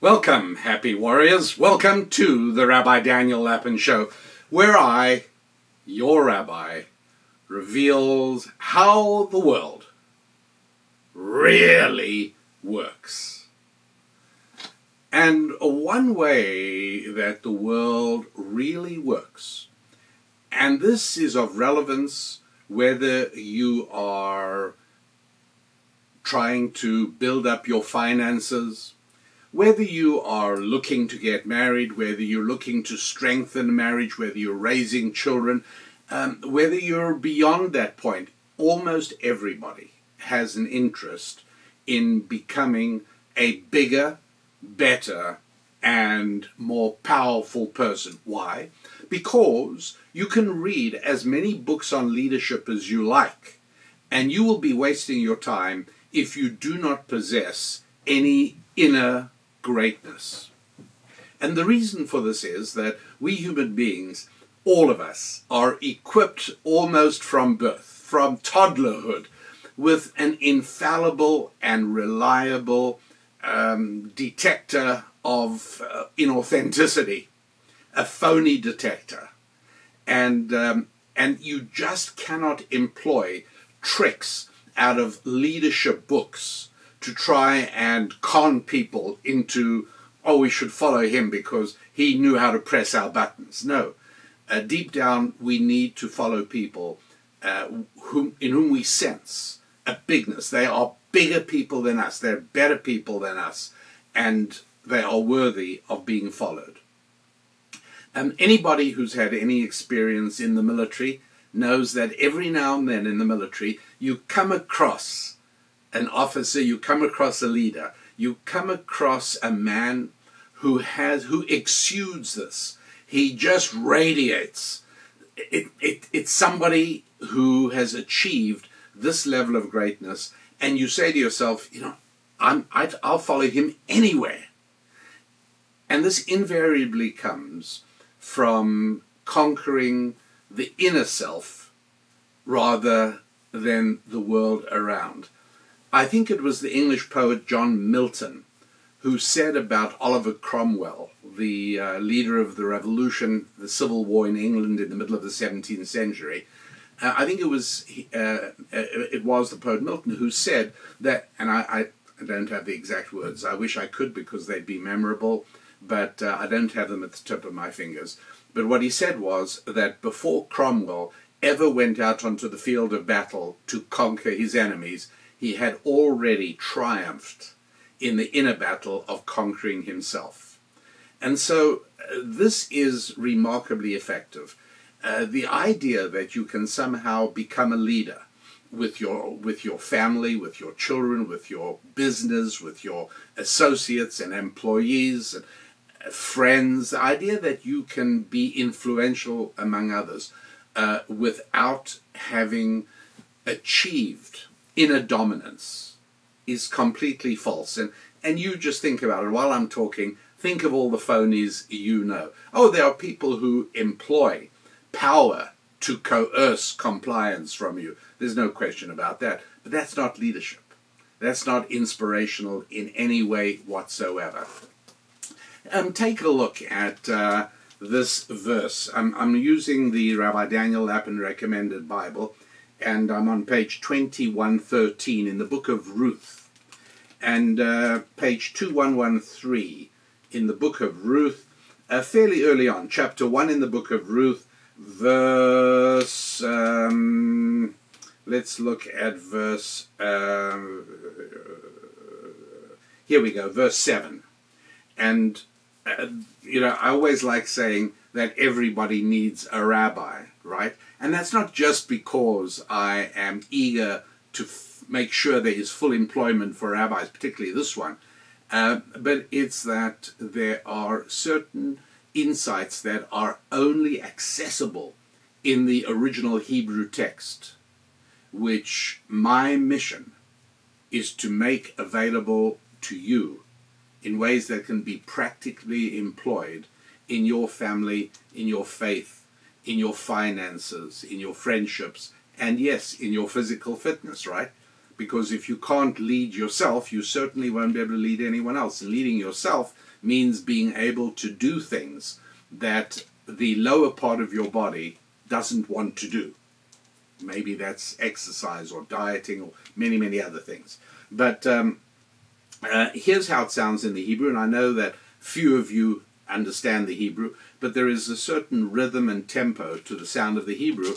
Welcome, happy warriors. Welcome to the Rabbi Daniel Lapin Show, where I, your rabbi, reveals how the world really works. And one way that the world really works, and this is of relevance whether you are trying to build up your finances, whether you are looking to get married, whether you're looking to strengthen marriage, whether you're raising children, whether you're beyond that point, almost everybody has an interest in becoming a bigger, better, and more powerful person. Why? Because you can read as many books on leadership as you like, and you will be wasting your time if you do not possess any inner greatness. And the reason for this is that we human beings, all of us, are equipped almost from birth, from toddlerhood, with an infallible and reliable detector of inauthenticity, a phony detector. And you just cannot employ tricks out of leadership books to try and con people into, oh, we should follow him because he knew how to press our buttons. No. Deep down, we need to follow people in whom we sense a bigness. They are bigger people than us. They're better people than us. And they are worthy of being followed. Anybody who's had any experience in the military knows that every now and then in the military, you come across an officer, you come across a leader, you come across a man who exudes this. He just radiates. It's somebody who has achieved this level of greatness, and you say to yourself, I'll follow him anywhere. And this invariably comes from conquering the inner self rather than the world around. I think it was the English poet John Milton who said about Oliver Cromwell, the leader of the revolution, the civil war in England in the middle of the 17th century. I think it was the poet Milton who said that, and I don't have the exact words. I wish I could because they'd be memorable, but I don't have them at the tip of my fingers. But what he said was that before Cromwell ever went out onto the field of battle to conquer his enemies, he had already triumphed in the inner battle of conquering himself. And so this is remarkably effective. The idea that you can somehow become a leader with your family, with your children, with your business, with your associates and employees and friends, the idea that you can be influential among others without having achieved inner dominance is completely false. And you just think about it while I'm talking. Think of all the phonies you know. Oh, there are people who employ power to coerce compliance from you. There's no question about that. But that's not leadership. That's not inspirational in any way whatsoever. Take a look at this verse. I'm using the Rabbi Daniel Lapin Recommended Bible, and I'm on page 2113 in the book of Ruth, and page 2113 in the book of Ruth, fairly early on, chapter 1 in the book of Ruth, verse, let's look at verse, here we go, verse 7. And, I always like saying that everybody needs a rabbi, right? And that's not just because I am eager to make sure there is full employment for rabbis, particularly this one, but it's that there are certain insights that are only accessible in the original Hebrew text, which my mission is to make available to you in ways that can be practically employed in your family, in your faith, in your finances, in your friendships, and yes, in your physical fitness, right? because if you can't lead yourself, you certainly won't be able to lead anyone else. And leading yourself means being able to do things that the lower part of your body doesn't want to do. Maybe that's exercise or dieting or many, many other things. But here's how it sounds in the Hebrew, and I know that few of you understand the Hebrew, but there is a certain rhythm and tempo to the sound of the Hebrew,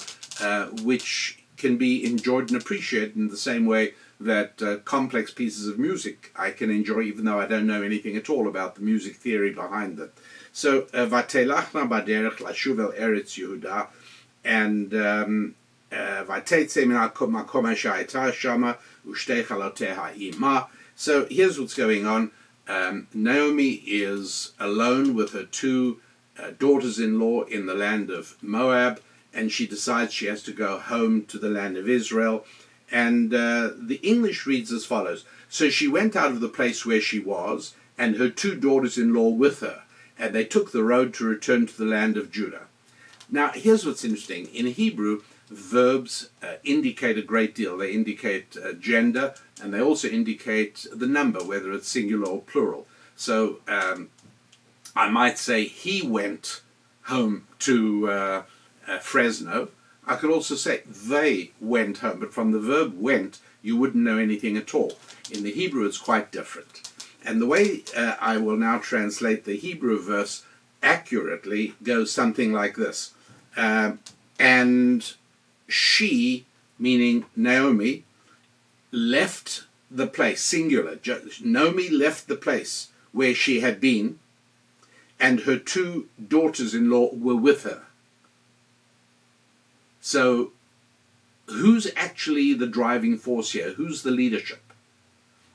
which can be enjoyed and appreciated in the same way that complex pieces of music I can enjoy, even though I don't know anything at all about the music theory behind them. So, Vatelachna baderech lashuv el eretz Yehuda, and Vatetze min makom asher hayta shama ushtei chaloteha ima. So here's what's going on. Naomi is alone with her two daughters-in-law in the land of Moab, and she decides she has to go home to the land of Israel. And the English reads as follows: so she went out of the place where she was, and her two daughters-in-law with her, and they took the road to return to the land of Judah. Now, here's what's interesting. In Hebrew, verbs indicate a great deal. They indicate gender, and they also indicate the number, whether it's singular or plural. So I might say he went home to Fresno. I could also say they went home, but from the verb went, you wouldn't know anything at all. In the Hebrew, it's quite different. And the way I will now translate the Hebrew verse accurately goes something like this. And she, meaning Naomi, left the place, singular. Naomi left the place where she had been, and her two daughters-in-law were with her. So who's actually the driving force here? Who's the leadership?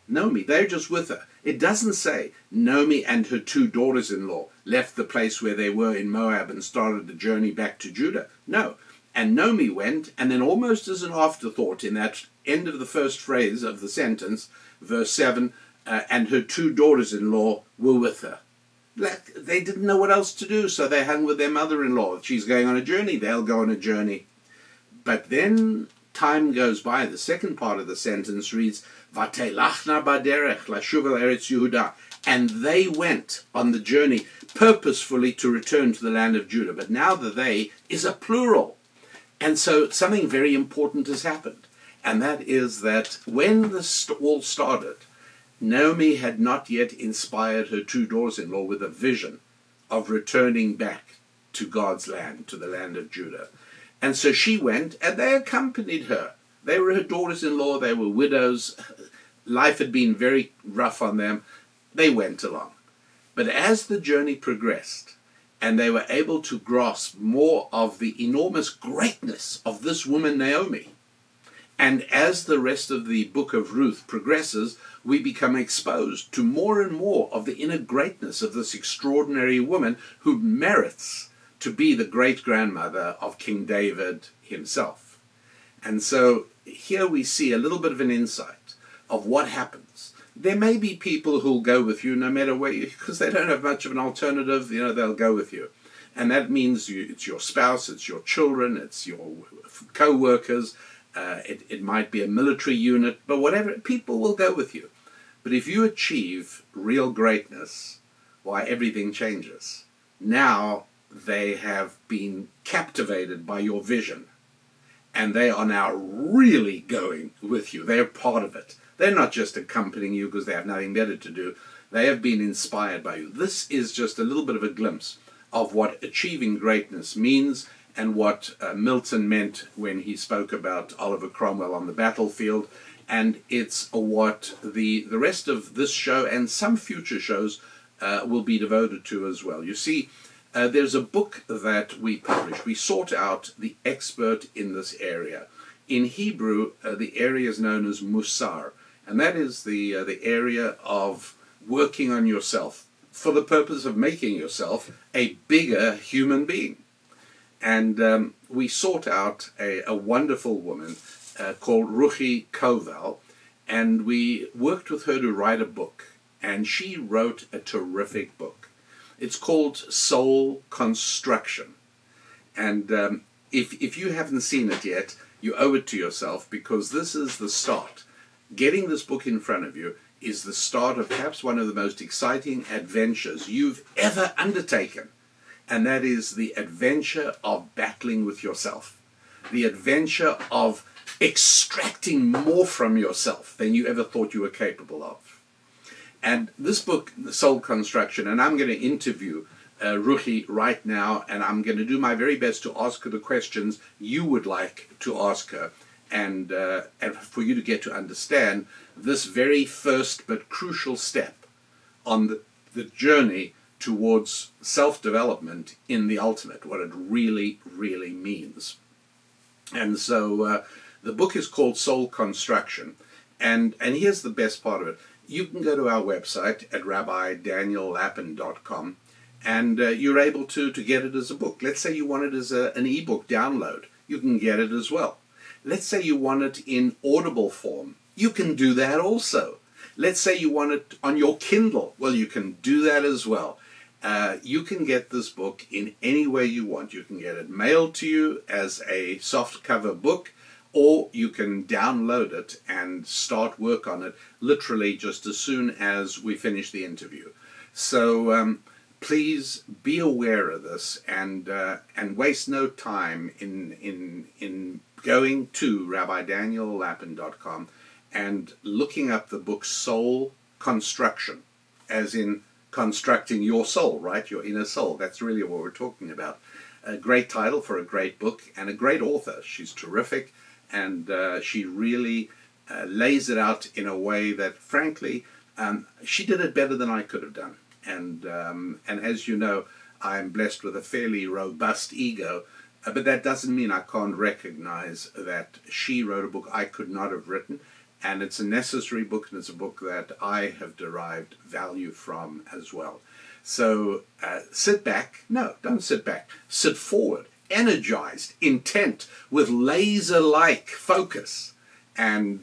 Naomi, they're just with her. It doesn't say Naomi and her two daughters-in-law left the place where they were in Moab and started the journey back to Judah. No. And Naomi went, and then almost as an afterthought in that end of the first phrase of the sentence, verse 7, and her two daughters-in-law were with her. They didn't know what else to do, so they hung with their mother-in-law. If she's going on a journey, they'll go on a journey. But then time goes by. The second part of the sentence reads, Vatelachna baderech lashuv el eretz Yehuda. And they went on the journey purposefully to return to the land of Judah. But now the they is a plural. And so something very important has happened. And that is that when this all started, Naomi had not yet inspired her two daughters-in-law with a vision of returning back to God's land, to the land of Judah. And so she went, and they accompanied her. They were her daughters-in-law. They were widows. Life had been very rough on them. They went along. But as the journey progressed, and they were able to grasp more of the enormous greatness of this woman, Naomi, and as the rest of the book of Ruth progresses, we become exposed to more and more of the inner greatness of this extraordinary woman who merits to be the great-grandmother of King David himself. And so here we see a little bit of an insight of what happens. There may be people who'll go with you no matter where you, because they don't have much of an alternative, they'll go with you. And that means it's your spouse, it's your children, it's your co-workers, it might be a military unit, but whatever, people will go with you. But if you achieve real greatness, why, everything changes. Now they have been captivated by your vision, and they are now really going with you. They're part of it. They're not just accompanying you because they have nothing better to do. They have been inspired by you. This is just a little bit of a glimpse of what achieving greatness means and what Milton meant when he spoke about Oliver Cromwell on the battlefield. And it's what the rest of this show and some future shows will be devoted to as well. You see, there's a book that we published. We sought out the expert in this area. In Hebrew, the area is known as Mussar, and that is the area of working on yourself for the purpose of making yourself a bigger human being. And we sought out a wonderful woman called Ruchi Koval, and we worked with her to write a book, and she wrote a terrific book. It's called Soul Construction. And if you haven't seen it yet, you owe it to yourself, because this is the start getting this book in front of you is the start of perhaps one of the most exciting adventures you've ever undertaken. And that is the adventure of battling with yourself, the adventure of extracting more from yourself than you ever thought you were capable of. And this book, The Soul Construction, and I'm going to interview Ruhi right now, and I'm going to do my very best to ask her the questions you would like to ask her, and for you to get to understand this very first but crucial step on the journey towards self-development in the ultimate, what it really, really means. And so the book is called Soul Construction, and here's the best part of it. You can go to our website at rabbidaniellapin.com, and you're able to get it as a book. Let's say you want it as an ebook download. You can get it as well. Let's say you want it in Audible form. You can do that also. Let's say you want it on your Kindle. Well, you can do that as well. You can get this book in any way you want. You can get it mailed to you as a soft cover book, or you can download it and start work on it literally just as soon as we finish the interview. So please be aware of this, and waste no time in going to rabbidaniellapin.com and looking up the book Soul Construction, as in constructing your soul, right? Your inner soul. That's really what we're talking about. A great title for a great book, and a great author. She's terrific, and she really lays it out in a way that, frankly, she did it better than I could have done. And as you know, I'm blessed with a fairly robust ego, but that doesn't mean I can't recognize that she wrote a book I could not have written. And it's a necessary book, and it's a book that I have derived value from as well. So sit back. No, don't sit back. Sit forward, energized, intent, with laser-like focus, and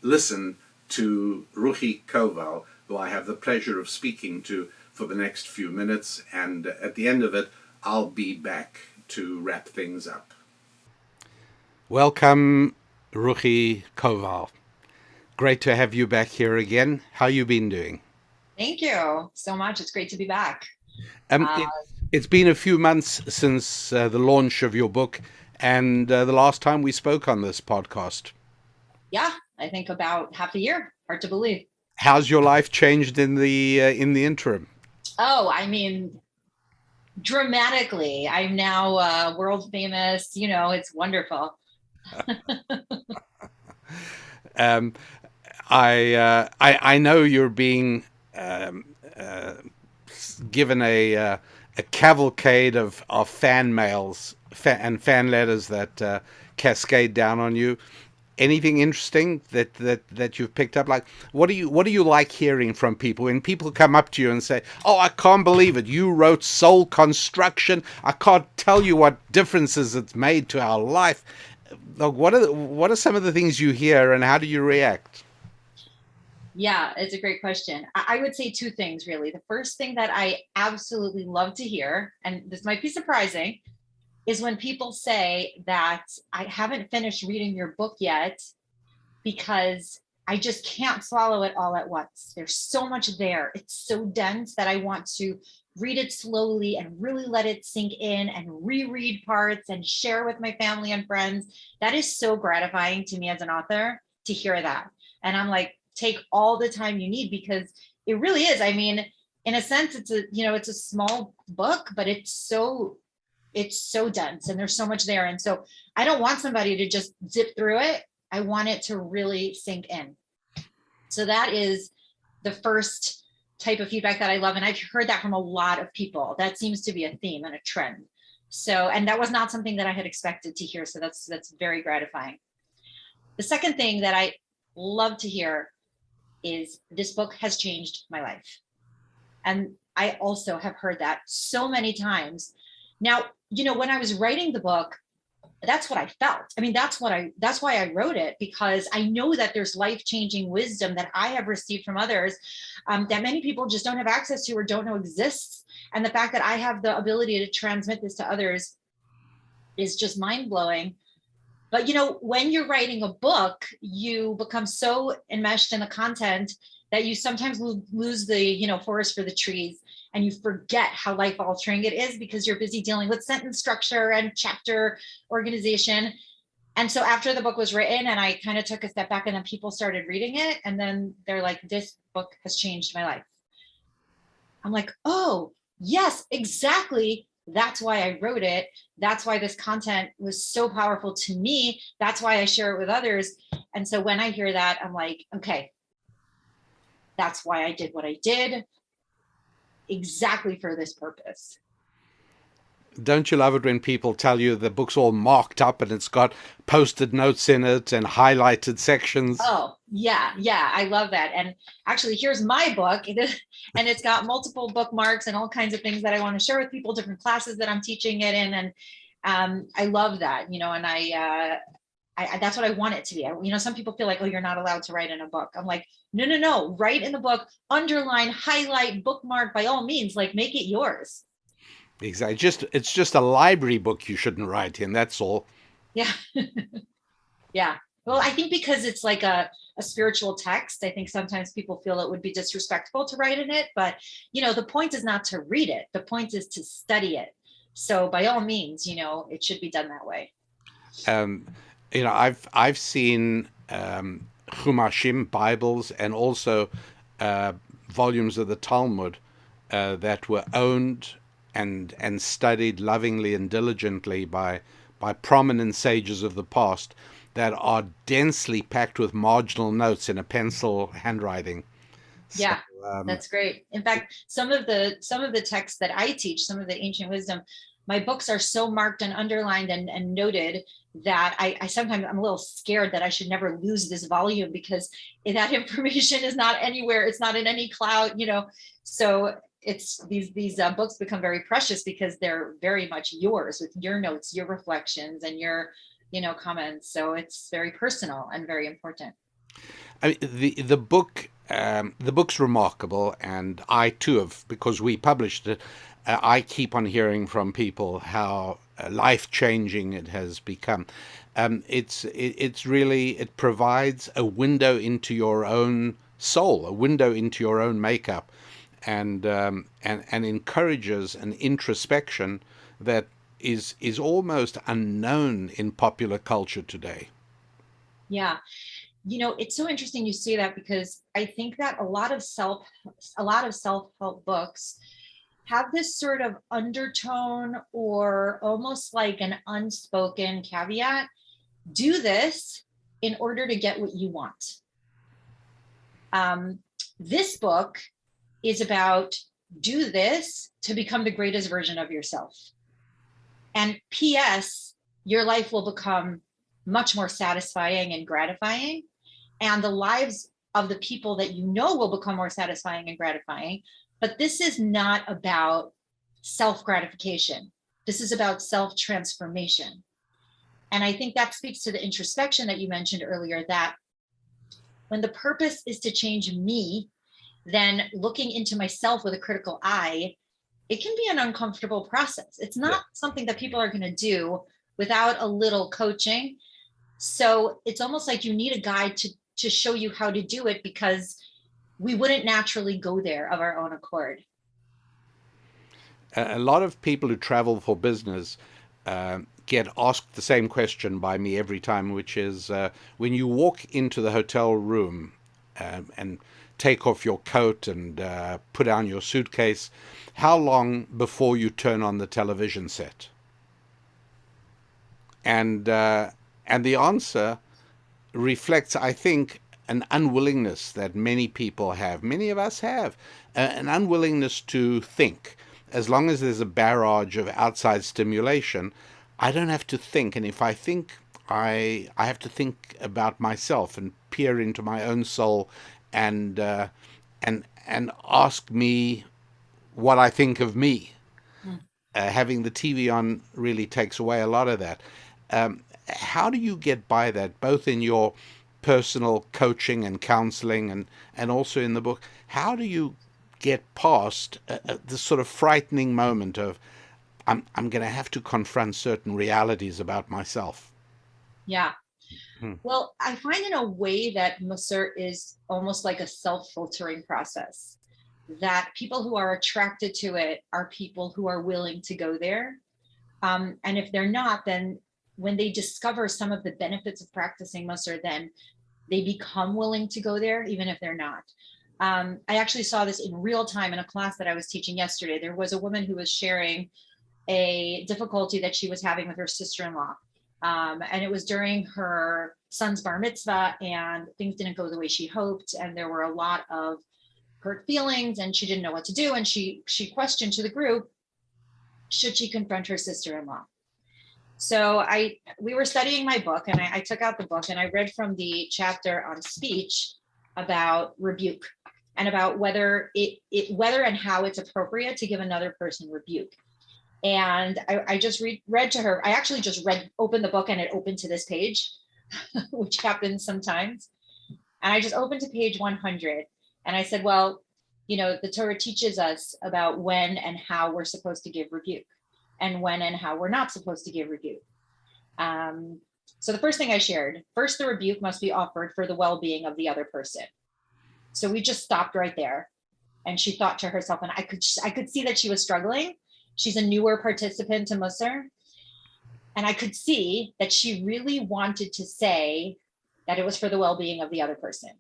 listen to Ruhi Koval, who I have the pleasure of speaking to for the next few minutes. And at the end of it, I'll be back to wrap things up. Welcome, Ruhi Koval. Great to have you back here again. How you been doing? Thank you so much. It's great to be back. It's been a few months since the launch of your book, and the last time we spoke on this podcast. Yeah, I think about half a year. Hard to believe. How's your life changed in the interim? Oh, I mean, dramatically. I'm now world famous. You know, it's wonderful. I know you're being given a cavalcade of fan mails and fan letters that cascade down on you. Anything interesting that you've picked up? Like, what do you like hearing from people when people come up to you and say, "Oh, I can't believe it! You wrote Soul Construction. I can't tell you what differences it's made to our life." Like, what are some of the things you hear, and how do you react? Yeah, it's a great question. I would say two things, really. The first thing that I absolutely love to hear, and this might be surprising, is when people say that I haven't finished reading your book yet because I just can't swallow it all at once. There's so much there. It's so dense that I want to read it slowly and really let it sink in and reread parts and share with my family and friends. That is so gratifying to me as an author to hear that. And I'm like, take all the time you need, because it really is. I mean, in a sense, it's a small book, but it's so dense and there's so much there. And so I don't want somebody to just zip through it. I want it to really sink in. So that is the first type of feedback that I love. And I've heard that from a lot of people. That seems to be a theme and a trend. So, and that was not something that I had expected to hear. So that's very gratifying. The second thing that I love to hear is this book has changed my life. And I also have heard that so many times. Now, when I was writing the book, that's what I felt. I mean, that's why I wrote it, because I know that there's life-changing wisdom that I have received from others that many people just don't have access to or don't know exists. And the fact that I have the ability to transmit this to others is just mind-blowing. But when you're writing a book, you become so enmeshed in the content that you sometimes lose the forest for the trees, and you forget how life altering it is because you're busy dealing with sentence structure and chapter organization. And so after the book was written and I kind of took a step back, and then people started reading it, and then they're like, this book has changed my life. I'm like, oh, yes, exactly. That's why I wrote it. That's why this content was so powerful to me. That's why I share it with others. And so when I hear that, I'm like, okay, that's why I did what I did, exactly for this purpose. Don't you love it when people tell you the book's all marked up and it's got post-it notes in it and highlighted sections? Oh, yeah, yeah, I love that. And actually, here's my book, and it's got multiple bookmarks and all kinds of things that I want to share with people, different classes that I'm teaching it in. And I love that, and I that's what I want it to be. Some people feel like, oh, you're not allowed to write in a book. I'm like, no, write in the book, underline, highlight, bookmark, by all means, like make it yours. Exactly. It's just a library book you shouldn't write in, that's all. Yeah. Yeah. Well, I think because it's like a spiritual text, I think sometimes people feel it would be disrespectful to write in it. But, the point is not to read it. The point is to study it. So by all means, it should be done that way. I've seen Chumashim Bibles and also volumes of the Talmud that were owned and studied lovingly and diligently by prominent sages of the past that are densely packed with marginal notes in a pencil handwriting. Yeah, that's great. In fact, some of the texts that I teach, some of the ancient wisdom, my books are so marked and underlined and noted that I sometimes I'm a little scared that I should never lose this volume, because that information is not anywhere. It's not in any cloud, So it's these books become very precious because they're very much yours, with your notes, your reflections, and your comments. So it's very personal and very important. I mean, the book's remarkable, and I too have, because we published it. I keep on hearing from people how life changing it has become. It's really, it provides a window into your own soul, a window into your own makeup, and encourages an introspection that is almost unknown in popular culture today. Yeah. It's so interesting you say that, because I think that a lot of self-help books have this sort of undertone, or almost like an unspoken caveat. Do this in order to get what you want. This book is about, do this to become the greatest version of yourself. And P.S., your life will become much more satisfying and gratifying. And the lives of the people that will become more satisfying and gratifying. But this is not about self-gratification. This is about self-transformation. And I think that speaks to the introspection that you mentioned earlier, that when the purpose is to change me, then looking into myself with a critical eye, it can be an uncomfortable process. It's not something that people are going to do without a little coaching. So it's almost like you need a guide to show you how to do it, because we wouldn't naturally go there of our own accord. A lot of people who travel for business get asked the same question by me every time, which is when you walk into the hotel room and take off your coat and put down your suitcase, how long before you turn on the television set? And the answer reflects, I think, an unwillingness that many people have, many of us have, an unwillingness to think. As long as there's a barrage of outside stimulation, I don't have to think. And if I think, I have to think about myself and peer into my own soul and ask me what I think of me. Having the TV on really takes away a lot of that. How do you get by that, both in your personal coaching and counseling and also in the book? How do you get past this sort of frightening moment of, I'm going to have to confront certain realities about myself? Yeah. Hmm. Well, I find in a way that Mussar is almost like a self-filtering process, that people who are attracted to it are people who are willing to go there. And if they're not, then when they discover some of the benefits of practicing Mussar, then they become willing to go there, even if they're not. I actually saw this in real time in a class that I was teaching yesterday. There was a woman who was sharing a difficulty that she was having with her sister-in-law. And it was during her son's bar mitzvah, and things didn't go the way she hoped. And there were a lot of hurt feelings, and she didn't know what to do. And she questioned to the group, should she confront her sister-in-law? So we were studying my book, and I took out the book and I read from the chapter on speech about rebuke and about whether whether and how it's appropriate to give another person rebuke. And I just read to her. I actually just opened the book and it opened to this page, which happens sometimes. And I just opened to page 100 and I said, well, the Torah teaches us about when and how we're supposed to give rebuke and when and how we're not supposed to give rebuke. So the first thing I shared, first, the rebuke must be offered for the well-being of the other person. So we just stopped right there. And she thought to herself, and I could see that she was struggling. She's a newer participant to Mussar. And I could see that she really wanted to say that it was for the well-being of the other person.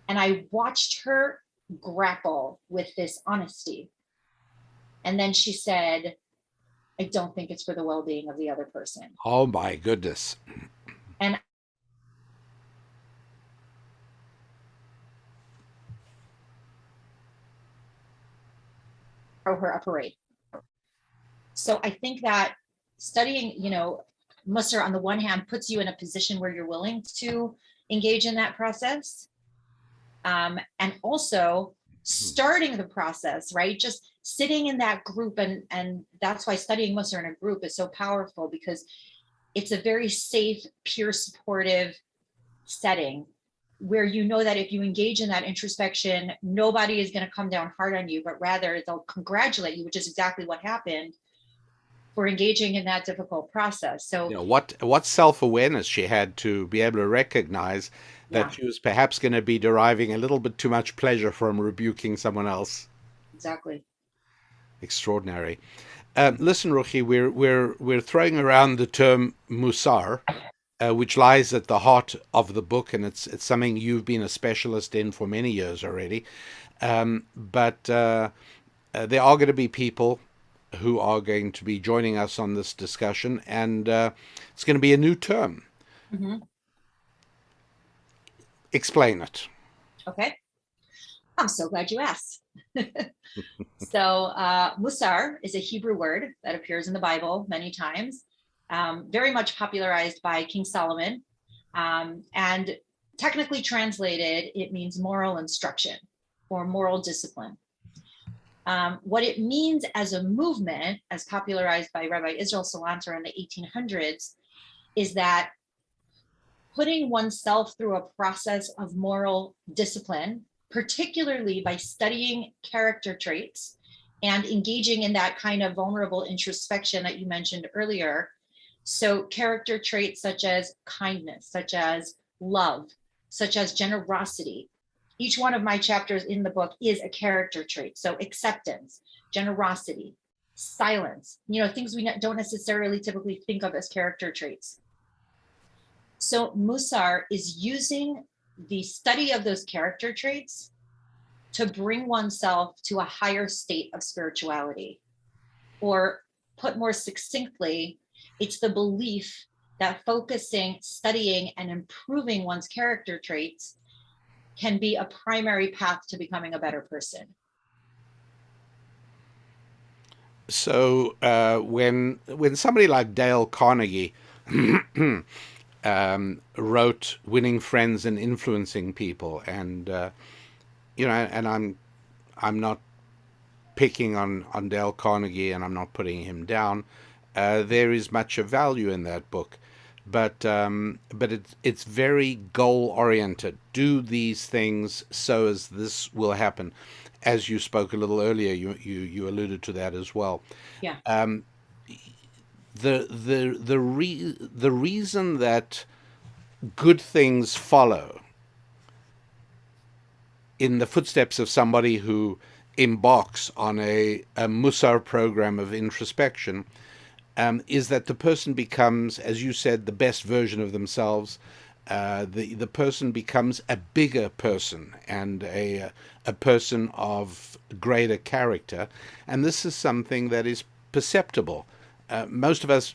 And I watched her grapple with this honesty. And then she said, I don't think it's for the well-being of the other person. Oh my goodness. And throw her a parade. So I think that studying, Mussar on the one hand puts you in a position where you're willing to engage in that process. And also starting the process, right? Just sitting in that group. And that's why studying Mussar in a group is so powerful, because it's a very safe, peer supportive setting where you know that if you engage in that introspection, nobody is going to come down hard on you, but rather they'll congratulate you, which is exactly what happened, for engaging in that difficult process. So what self-awareness she had to be able to recognize that she was perhaps going to be deriving a little bit too much pleasure from rebuking someone else. Exactly. Extraordinary. Listen, Ruchi, we're throwing around the term Mussar, which lies at the heart of the book, and it's something you've been a specialist in for many years already. But there are going to be people who are going to be joining us on this discussion, and it's going to be a new term. Mm-hmm. Explain it. Okay. I'm so glad you asked. So Mussar is a Hebrew word that appears in the Bible many times, very much popularized by King Solomon. And technically translated, it means moral instruction or moral discipline. What it means as a movement, as popularized by Rabbi Israel Salanter in the 1800s, is that putting oneself through a process of moral discipline, particularly by studying character traits and engaging in that kind of vulnerable introspection that you mentioned earlier. So character traits such as kindness, such as love, such as generosity. Each one of my chapters in the book is a character trait. So acceptance, generosity, silence, things we don't necessarily typically think of as character traits. So Mussar is using the study of those character traits to bring oneself to a higher state of spirituality. Or put more succinctly, it's the belief that focusing, studying, and improving one's character traits can be a primary path to becoming a better person. So when somebody like Dale Carnegie wrote Winning Friends and Influencing People, and and I'm not picking on Dale Carnegie, and I'm not putting him down. There is much of value in that book, but it's very goal oriented. Do these things so as this will happen. As you spoke a little earlier, you alluded to that as well. Yeah. the reason that good things follow in the footsteps of somebody who embarks on a Mussar program of introspection is that the person becomes, as you said, the best version of themselves. The person becomes a bigger person and a person of greater character, and this is something that is perceptible. Most of us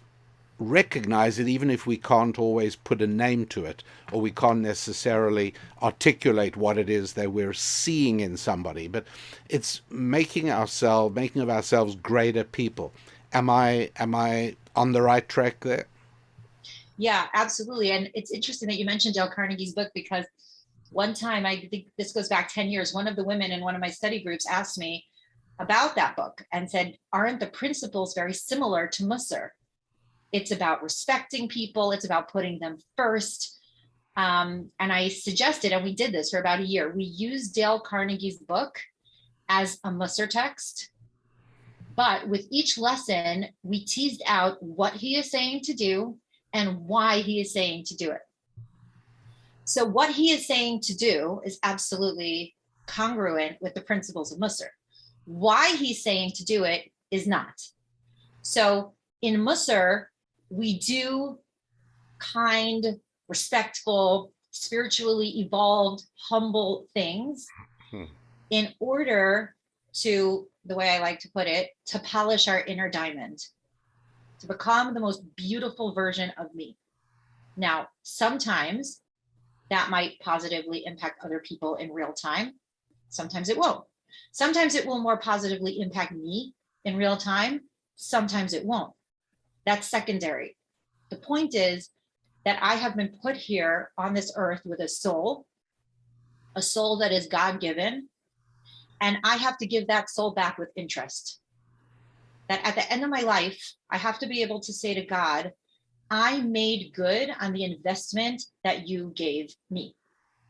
recognize it, even if we can't always put a name to it, or we can't necessarily articulate what it is that we're seeing in somebody. But it's making of ourselves greater people. Am I on the right track there? Yeah, absolutely. And it's interesting that you mentioned Dale Carnegie's book, because one time, I think this goes back 10 years, one of the women in one of my study groups asked me about that book and said, aren't the principles very similar to Mussar? It's about respecting people. It's about putting them first. And I suggested, and we did this for about a year, we used Dale Carnegie's book as a Mussar text. But with each lesson, we teased out what he is saying to do and why he is saying to do it. So what he is saying to do is absolutely congruent with the principles of Mussar. Why he's saying to do it is not. So in Mussar, we do kind, respectful, spiritually evolved, humble things in order to, the way I like to put it, to polish our inner diamond, to become the most beautiful version of me. Now, sometimes that might positively impact other people in real time. Sometimes it won't. Sometimes it will more positively impact me in real time. Sometimes it won't. That's secondary. The point is that I have been put here on this earth with a soul that is God-given, and I have to give that soul back with interest. That at the end of my life, I have to be able to say to God, I made good on the investment that you gave me.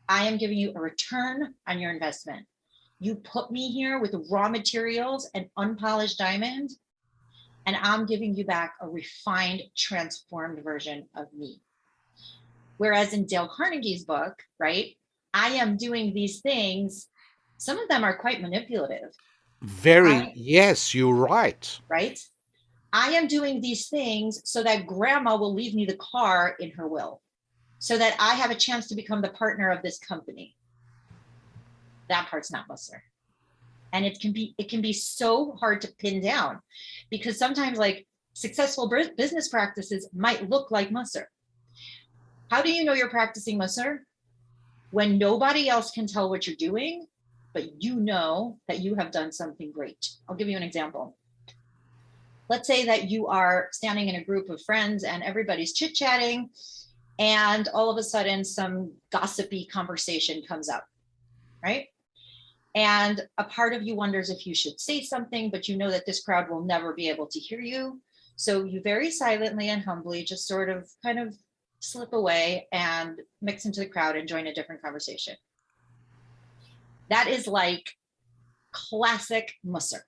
I am giving you a return on your investment. You put me here with raw materials and unpolished diamond, and I'm giving you back a refined, transformed version of me. Whereas in Dale Carnegie's book, right, I am doing these things. Some of them are quite manipulative. Yes, you're right. Right? I am doing these things so that grandma will leave me the car in her will, so that I have a chance to become the partner of this company. That part's not Mussar. And it can be so hard to pin down, because sometimes like successful business practices might look like Mussar. How do you know you're practicing Mussar? When nobody else can tell what you're doing, but you know that you have done something great. I'll give you an example. Let's say that you are standing in a group of friends and everybody's chit-chatting, and all of a sudden some gossipy conversation comes up, right? And a part of you wonders if you should say something, but you know that this crowd will never be able to hear you. So you very silently and humbly just sort of kind of slip away and mix into the crowd and join a different conversation. That is like classic Mussar.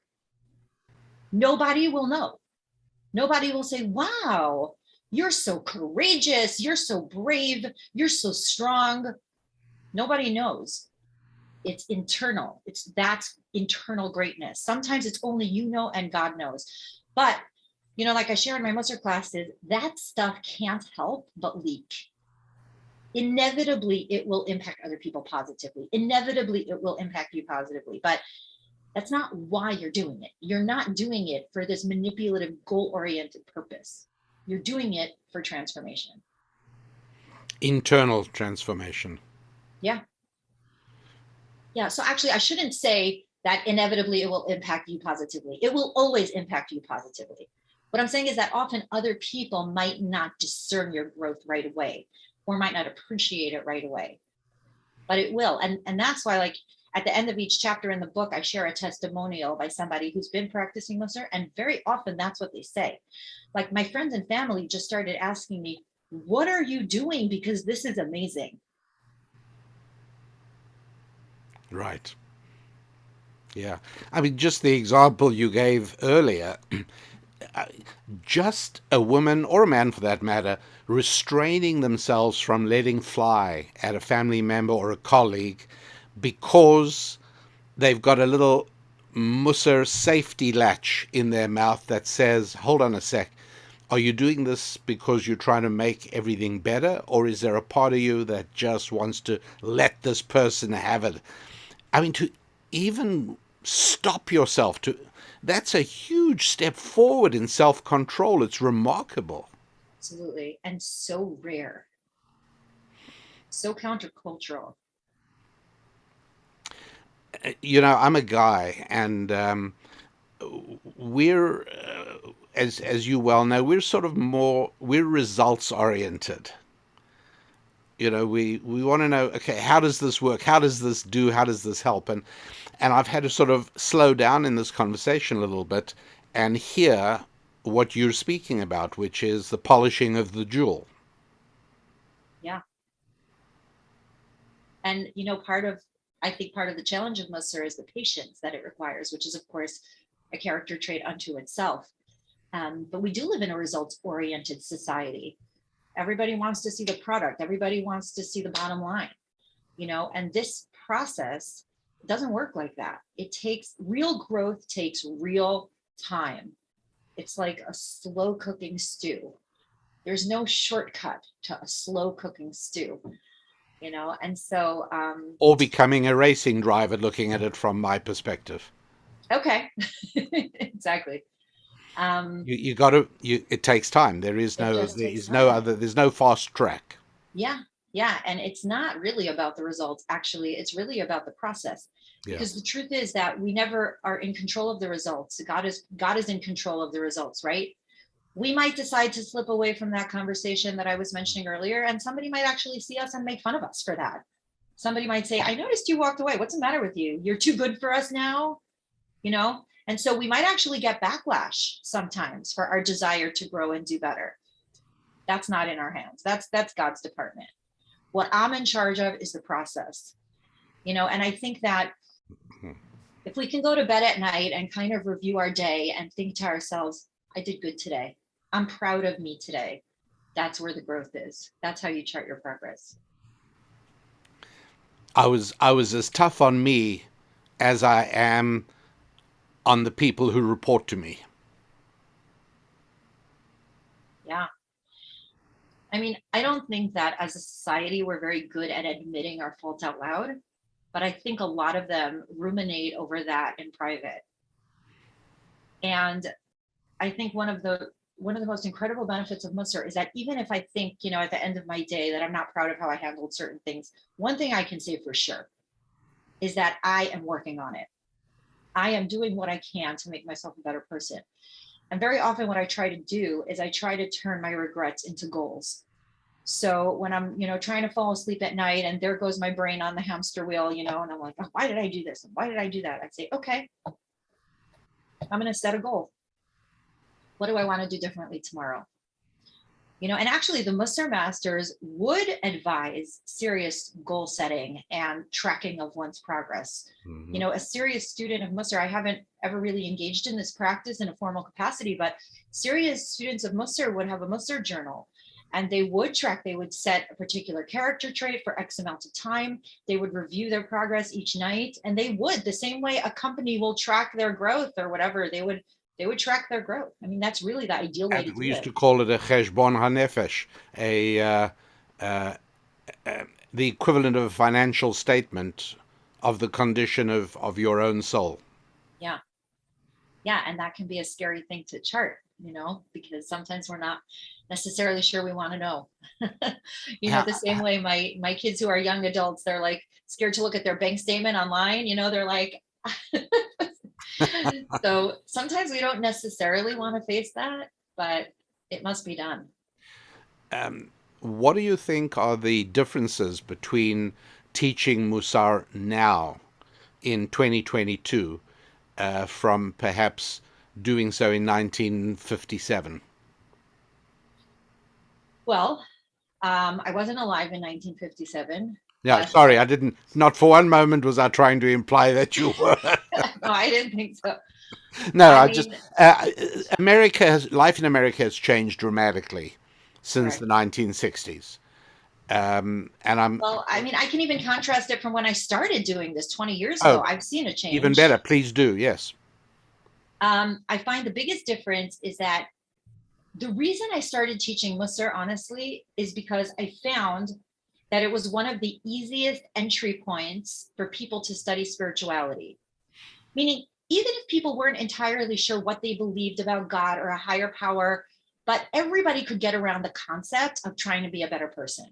Nobody will know. Nobody will say, wow, you're so courageous, you're so brave, you're so strong. Nobody knows. It's internal. That's internal greatness. Sometimes it's only you know and God knows. But, you know, like I share in my Mussar classes, that stuff can't help but leak. Inevitably, it will impact other people positively. Inevitably, it will impact you positively. But that's not why you're doing it. You're not doing it for this manipulative, goal-oriented purpose. You're doing it for transformation. Internal transformation. Yeah. Yeah. So actually, I shouldn't say that inevitably it will impact you positively. It will always impact you positively. What I'm saying is that often other people might not discern your growth right away, or might not appreciate it right away, but it will. And that's why, like, at the end of each chapter in the book, I share a testimonial by somebody who's been practicing Mussar, and very often that's what they say. Like, my friends and family just started asking me, what are you doing? Because this is amazing. Right. Yeah. I mean, just the example you gave earlier, just a woman, or a man for that matter, restraining themselves from letting fly at a family member or a colleague because they've got a little Mussar safety latch in their mouth that says, hold on a sec, are you doing this because you're trying to make everything better, or is there a part of you that just wants to let this person have it? I mean, to even stop yourself, that's a huge step forward in self-control. It's remarkable. Absolutely. And so rare. So countercultural. I'm a guy, and we're, as you well know, we're results oriented. We want to know, okay, how does this work? How does this do? How does this help? And I've had to sort of slow down in this conversation a little bit and hear what you're speaking about, which is the polishing of the jewel. Yeah. And, I think part of the challenge of Mussar is the patience that it requires, which is, of course, a character trait unto itself. But we do live in a results-oriented society. Everybody wants to see the product. Everybody wants to see the bottom line, and this process doesn't work like that. Real growth takes real time. It's like a slow cooking stew. There's no shortcut to a slow cooking stew. And so or becoming a racing driver, looking at it from my perspective. Okay. Exactly. You got to, it takes time. There's no fast track. Yeah. And it's not really about the results. Actually, it's really about the process. Yeah. Because the truth is that we never are in control of the results. God is in control of the results, right? We might decide to slip away from that conversation that I was mentioning earlier, and somebody might actually see us and make fun of us for that. Somebody might say, I noticed you walked away. What's the matter with you? You're too good for us now, And so we might actually get backlash sometimes for our desire to grow and do better. That's not in our hands. That's God's department. What I'm in charge of is the process, and I think that if we can go to bed at night and kind of review our day and think to ourselves, I did good today. I'm proud of me today. That's where the growth is. That's how you chart your progress. I was as tough on me as I am on the people who report to me. Yeah. I mean, I don't think that as a society, we're very good at admitting our faults out loud, but I think a lot of them ruminate over that in private. And I think one of the most incredible benefits of Mussar is that even if I think, at the end of my day that I'm not proud of how I handled certain things, one thing I can say for sure is that I am working on it. I am doing what I can to make myself a better person. And very often what I try to do is I try to turn my regrets into goals. So when I'm, trying to fall asleep at night and there goes my brain on the hamster wheel, and I'm like, oh, why did I do this? And why did I do that? I'd say, okay, I'm going to set a goal. What do I want to do differently tomorrow? And actually the Mussar masters would advise serious goal setting and tracking of one's progress. Mm-hmm. A serious student of Mussar, I haven't ever really engaged in this practice in a formal capacity, but serious students of Mussar would have a Mussar journal and they would set a particular character trait for X amount of time. They would review their progress each night, and they would, the same way a company will track their growth or whatever, they would track their growth. I mean, that's really the ideal way to do it. We used to call it a cheshbon hanefesh, the equivalent of a financial statement of the condition of your own soul. Yeah. Yeah, and that can be a scary thing to chart, because sometimes we're not necessarily sure we want to know. The same way my kids who are young adults, they're like scared to look at their bank statement online, they're like... So sometimes we don't necessarily want to face that, but it must be done. What do you think are the differences between teaching Mussar now in 2022 from perhaps doing so in 1957? Well, I wasn't alive in 1957. Yeah, sorry, not for one moment was I trying to imply that you were. No, I didn't think so. No, I I just mean, Life in America has changed dramatically since right. the 1960s, and I'm Well, I mean, I can even contrast it from when I started doing this 20 years ago. oh, I've seen a even better. change. Please do. Yes. I find the biggest difference is that the reason I started teaching Mussar, honestly, is because I found that it was one of the easiest entry points for people to study spirituality. Meaning, even if people weren't entirely sure what they believed about God or a higher power, but everybody could get around the concept of trying to be a better person.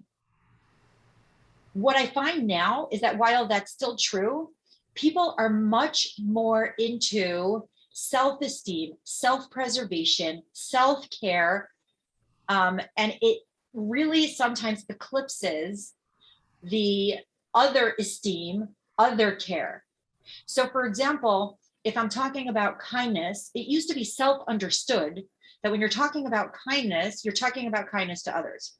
What I find now is that while that's still true, people are much more into self-esteem, self-preservation, self-care, and it really sometimes eclipses the other esteem, other care. So, for example, if I'm talking about kindness, it used to be self-understood that when you're talking about kindness, you're talking about kindness to others.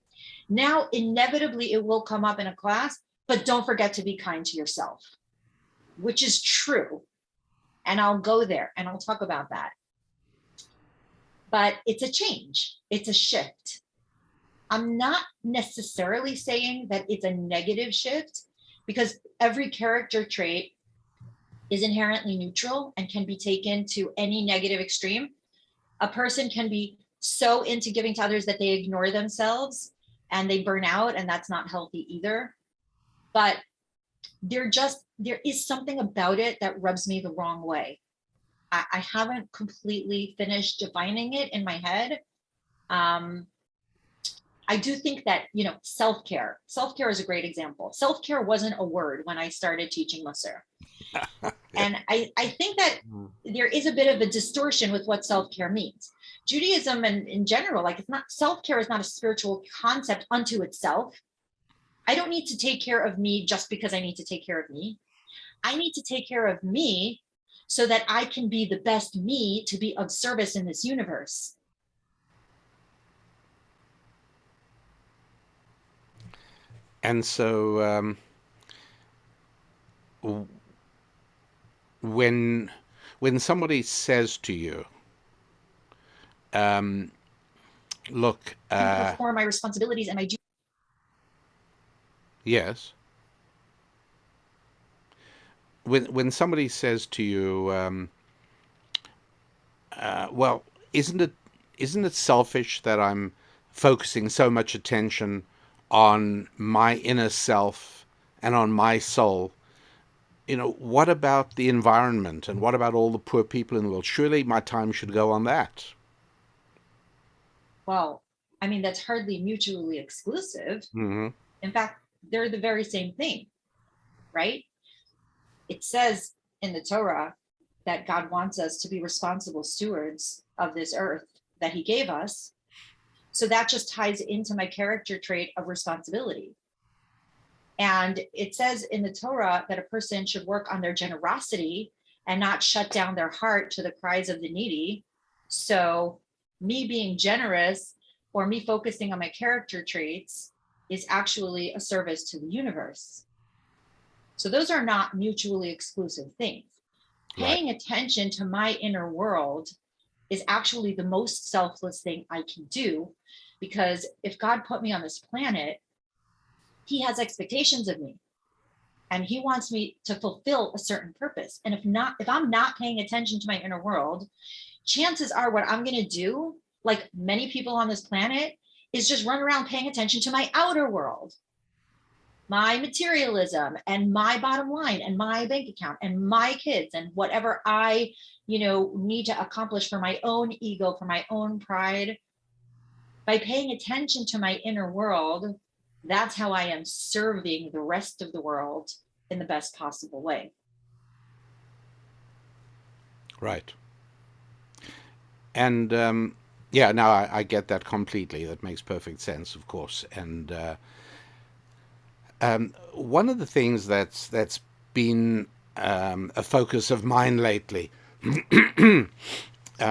Now, inevitably, it will come up in a class, but don't forget to be kind to yourself, which is true. And I'll go there and I'll talk about that. But it's a change, it's a shift. I'm not necessarily saying that it's a negative shift because every character trait is inherently neutral and can be taken to any negative extreme. A person can be so into giving to others that they ignore themselves and they burn out, and that's not healthy either. But there is something about it that rubs me the wrong way. I haven't completely finished defining it in my head. I do think that, self-care is a great example. Self-care wasn't a word when I started teaching Mussar. Yeah. And I think that there is a bit of a distortion with what self-care means. Judaism and in general, like it's not, self-care is not a spiritual concept unto itself. I don't need to take care of me just because I need to take care of me. I need to take care of me so that I can be the best me to be of service in this universe. And so when somebody says to you, look, Perform my responsibilities and my duties. yes, when somebody says to you, well, isn't it selfish that I'm focusing so much attention on my inner self and on my soul? What about the environment and what about all the poor people in the world? Surely my time should go on that. Well, I mean, that's hardly mutually exclusive. Mm-hmm. In fact, they're the very same thing, right? It says in the Torah that God wants us to be responsible stewards of this earth that he gave us. So that just ties into my character trait of responsibility. And it says in the Torah that a person should work on their generosity and not shut down their heart to the cries of the needy. So me being generous or me focusing on my character traits is actually a service to the universe. So those are not mutually exclusive things. Paying Right. attention to my inner world is actually the most selfless thing I can do, because if God put me on this planet, he has expectations of me and he wants me to fulfill a certain purpose. And if I'm not paying attention to my inner world, chances are what I'm going to do, like many people on this planet, is just run around paying attention to my outer world, my materialism and my bottom line and my bank account and my kids and whatever I, need to accomplish for my own ego, for my own pride. By paying attention to my inner world, that's how I am serving the rest of the world in the best possible way. Right. And yeah, now I get that completely. That makes perfect sense, of course. And one of the things that's been a focus of mine lately,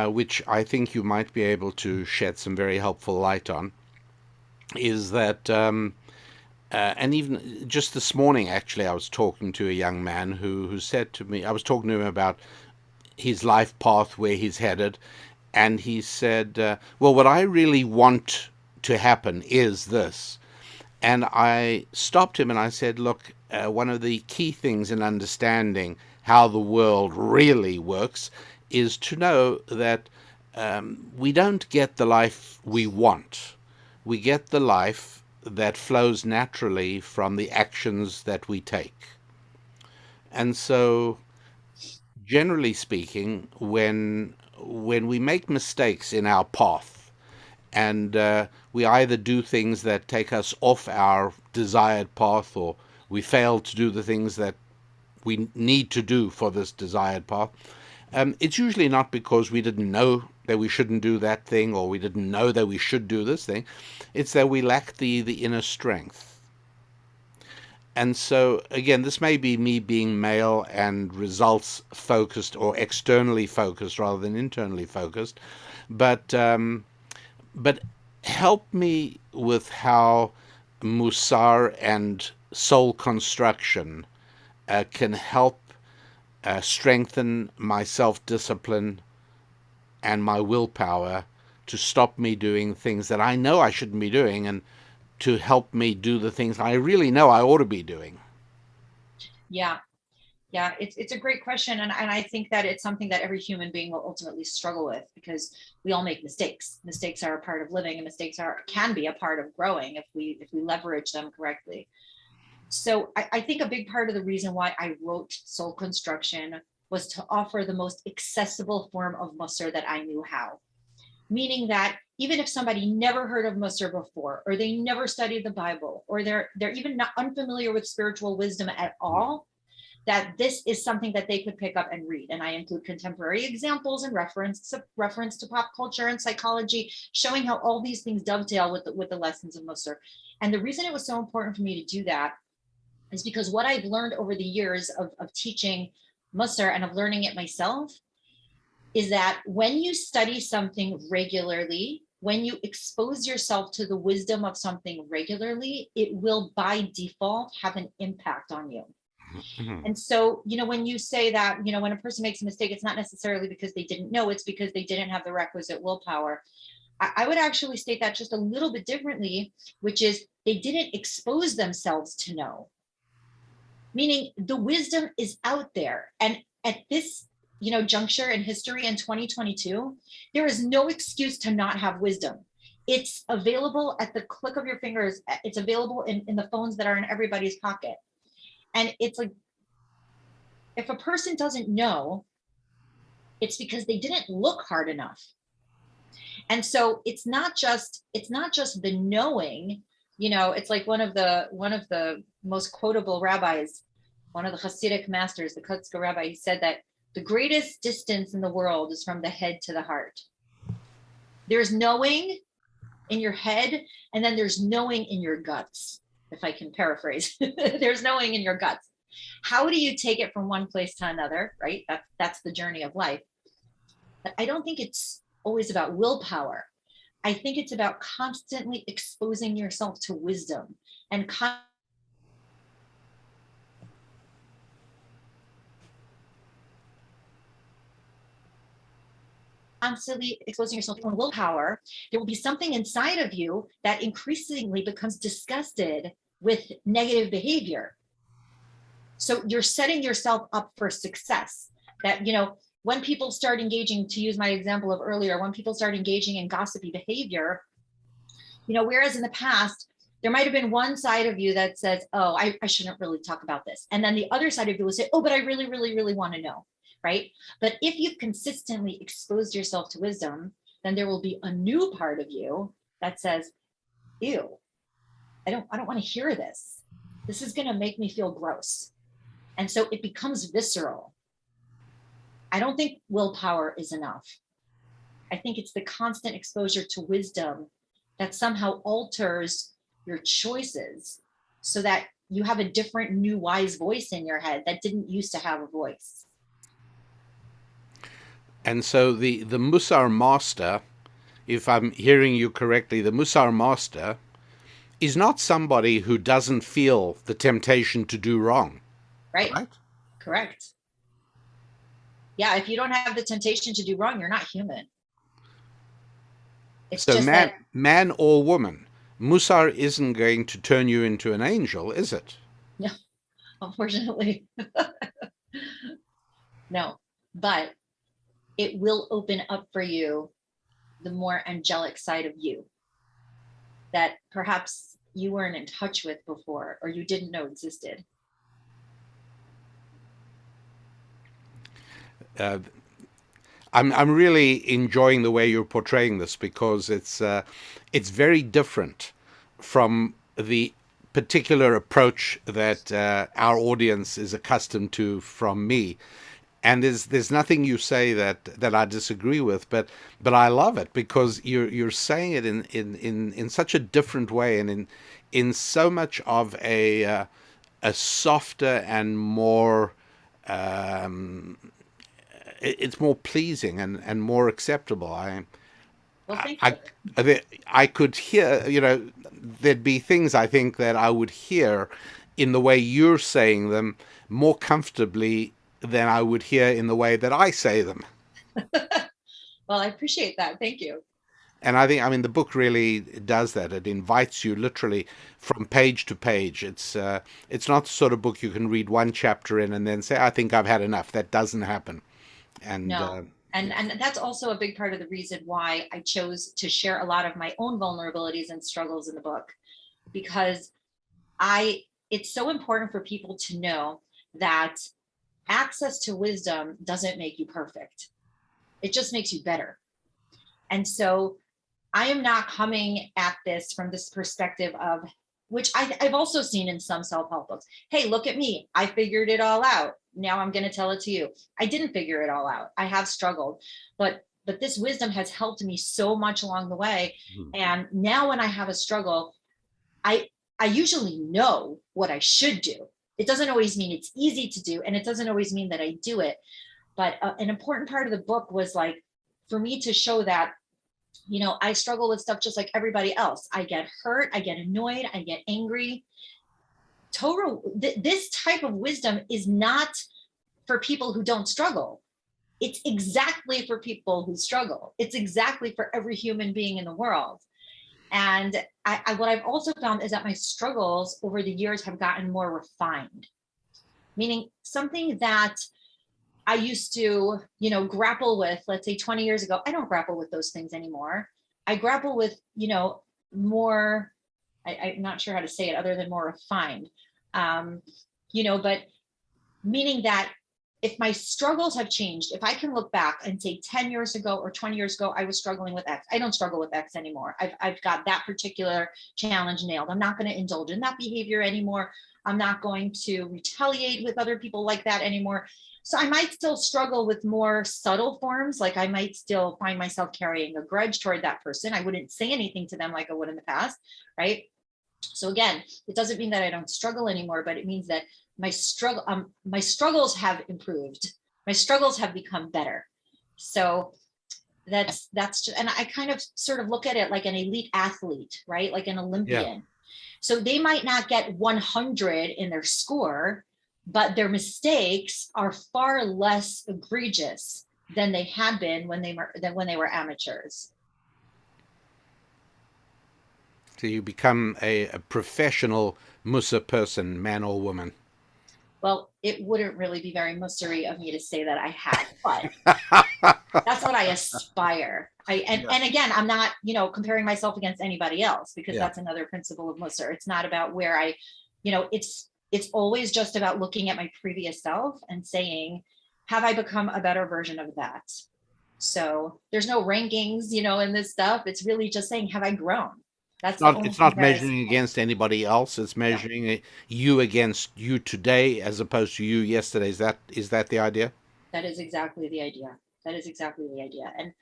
which I think you might be able to shed some very helpful light on, is that, and even just this morning, actually, I was talking to a young man who said to me, I was talking to him about his life path, where he's headed, and he said, well, what I really want to happen is this. And I stopped him and I said, look, one of the key things in understanding how the world really works is to know that we don't get the life we want. We get the life that flows naturally from the actions that we take. And so, generally speaking, when we make mistakes in our path, and we either do things that take us off our desired path, or we fail to do the things that we need to do for this desired path, it's usually not because we didn't know that we shouldn't do that thing, or we didn't know that we should do this thing. It's that we lack the inner strength. And so, again, this may be me being male and results focused, or externally focused rather than internally focused, but but help me with how Mussar and soul construction can help strengthen my self-discipline and my willpower to stop me doing things that I know I shouldn't be doing, and to help me do the things I really know I ought to be doing. Yeah. Yeah, it's a great question. And I think that it's something that every human being will ultimately struggle with, because we all make mistakes. Mistakes are a part of living, and mistakes can be a part of growing if we leverage them correctly. So I think a big part of the reason why I wrote Soul Construction was to offer the most accessible form of Mussar that I knew how. Meaning that even if somebody never heard of Mussar before, or they never studied the Bible, or they're even not unfamiliar with spiritual wisdom at all, that this is something that they could pick up and read. And I include contemporary examples and reference to pop culture and psychology, showing how all these things dovetail with the lessons of Mussar. And the reason it was so important for me to do that is because what I've learned over the years of teaching Mussar and of learning it myself is that when you study something regularly, when you expose yourself to the wisdom of something regularly, it will by default have an impact on you. Mm-hmm. And so, when you say that, when a person makes a mistake, it's not necessarily because they didn't know, it's because they didn't have the requisite willpower. I would actually state that just a little bit differently, which is they didn't expose themselves to know. Meaning the wisdom is out there. And at this, juncture in history in 2022, there is no excuse to not have wisdom. It's available at the click of your fingers. It's available in the phones that are in everybody's pocket. And it's like, if a person doesn't know, it's because they didn't look hard enough. And so it's not just the knowing, it's like one of the most quotable rabbis, one of the Hasidic masters, the Kotzker Rabbi, he said that the greatest distance in the world is from the head to the heart. There's knowing in your head, and then there's knowing in your guts, if I can paraphrase. There's knowing in your guts. How do you take it from one place to another, right? That's the journey of life. But I don't think it's always about willpower. I think it's about constantly exposing yourself to wisdom and constantly exposing yourself to willpower. There will be something inside of you that increasingly becomes disgusted with negative behavior. So you're setting yourself up for success. That, when people start engaging, to use my example of earlier, when people start engaging in gossipy behavior, whereas in the past, there might have been one side of you that says, oh, I shouldn't really talk about this. And then the other side of you will say, oh, but I really, really, really want to know. Right? But if you've consistently exposed yourself to wisdom, then there will be a new part of you that says, ew, I don't want to hear this. This is going to make me feel gross. And so it becomes visceral. I don't think willpower is enough. I think it's the constant exposure to wisdom that somehow alters your choices so that you have a different, new, wise voice in your head that didn't used to have a voice. And so the Mussar master, if I'm hearing you correctly, the Mussar master is not somebody who doesn't feel the temptation to do wrong. Right? Correct. Yeah, if you don't have the temptation to do wrong, you're not human. It's So just that, man or woman, Mussar isn't going to turn you into an angel, is it? no, unfortunately, no. But it will open up for you the more angelic side of you that perhaps you weren't in touch with before or you didn't know existed. Uh, I'm really enjoying the way you're portraying this because it's very different from the particular approach that our audience is accustomed to from me. And there's nothing you say that I disagree with, but I love it because you're saying it in such a different way and in so much of a softer and more it's more pleasing and more acceptable. Well, thank I, you. I could hear, there'd be things I think that I would hear in the way you're saying them more comfortably than I would hear in the way that I say them. Well, I appreciate that. Thank you. And I mean, the book really does that. It invites you literally from page to page. It's not the sort of book you can read one chapter in and then say, I think I've had enough. That doesn't happen. And No. And that's also a big part of the reason why I chose to share a lot of my own vulnerabilities and struggles in the book, because I it's so important for people to know that access to wisdom doesn't make you perfect. It just makes you better. And so I am not coming at this from this perspective of, which I've also seen in some self-help books. Hey, look at me. I figured it all out. Now I'm going to tell it to you. I didn't figure it all out. I have struggled, but this wisdom has helped me so much along the way. And now when I have a struggle, I I usually know what I should do. It doesn't always mean it's easy to do, and it doesn't always mean that I do it. But an important part of the book was like for me to show that, I struggle with stuff just like everybody else. I get hurt, I get annoyed, I get angry. Torah, this type of wisdom is not for people who don't struggle. It's exactly for people who struggle. It's exactly for every human being in the world. And what I've also found is that my struggles over the years have gotten more refined, meaning something that I used to, grapple with, let's say 20 years ago, I don't grapple with those things anymore. I grapple with, more, I'm not sure how to say it other than more refined. But meaning that if my struggles have changed, if I can look back and say 10 years ago or 20 years ago, I was struggling with X. I don't struggle with X anymore. I've got that particular challenge nailed. I'm not going to indulge in that behavior anymore. I'm not going to retaliate with other people like that anymore. So I might still struggle with more subtle forms. Like I might still find myself carrying a grudge toward that person. I wouldn't say anything to them like I would in the past, right? So again, it doesn't mean that I don't struggle anymore, but it means that my struggles have improved. My struggles have become better. So that's just, and I kind of sort of look at it like an elite athlete, right? Like an yeah, Olympian. So they might not get 100 in their score, but their mistakes are far less egregious than they had been when they were amateurs. so you become a professional Mussar person, man or woman. Well, it wouldn't really be very Mussary of me to say that I have, but that's what I aspire. And again, I'm not, comparing myself against anybody else, because Yeah. that's another principle of Mussar. It's not about where it's always just about looking at my previous self and saying, have I become a better version of that? So there's no rankings, in this stuff. It's really just saying, have I grown? That's the only It's thing not that measuring against anybody else. It's yeah. measuring you against you today as opposed to you yesterday. Is that the idea? That is exactly the idea. That is exactly the idea. And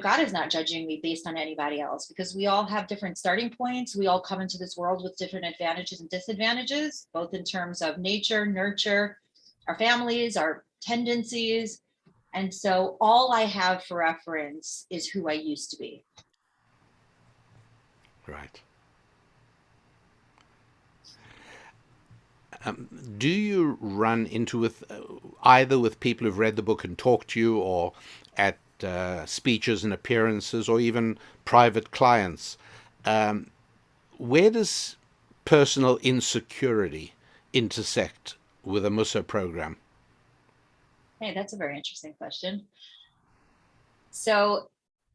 God is not judging me based on anybody else, because we all have different starting points. We all come into this world with different advantages and disadvantages, both in terms of nature, nurture, our families, our tendencies. And so all I have for reference is who I used to be. Right. Do you run into with either with people who've read the book and talked to you, or at speeches and appearances, or even private clients? Where does personal insecurity intersect with a Mussar program? Hey, that's a very interesting question. So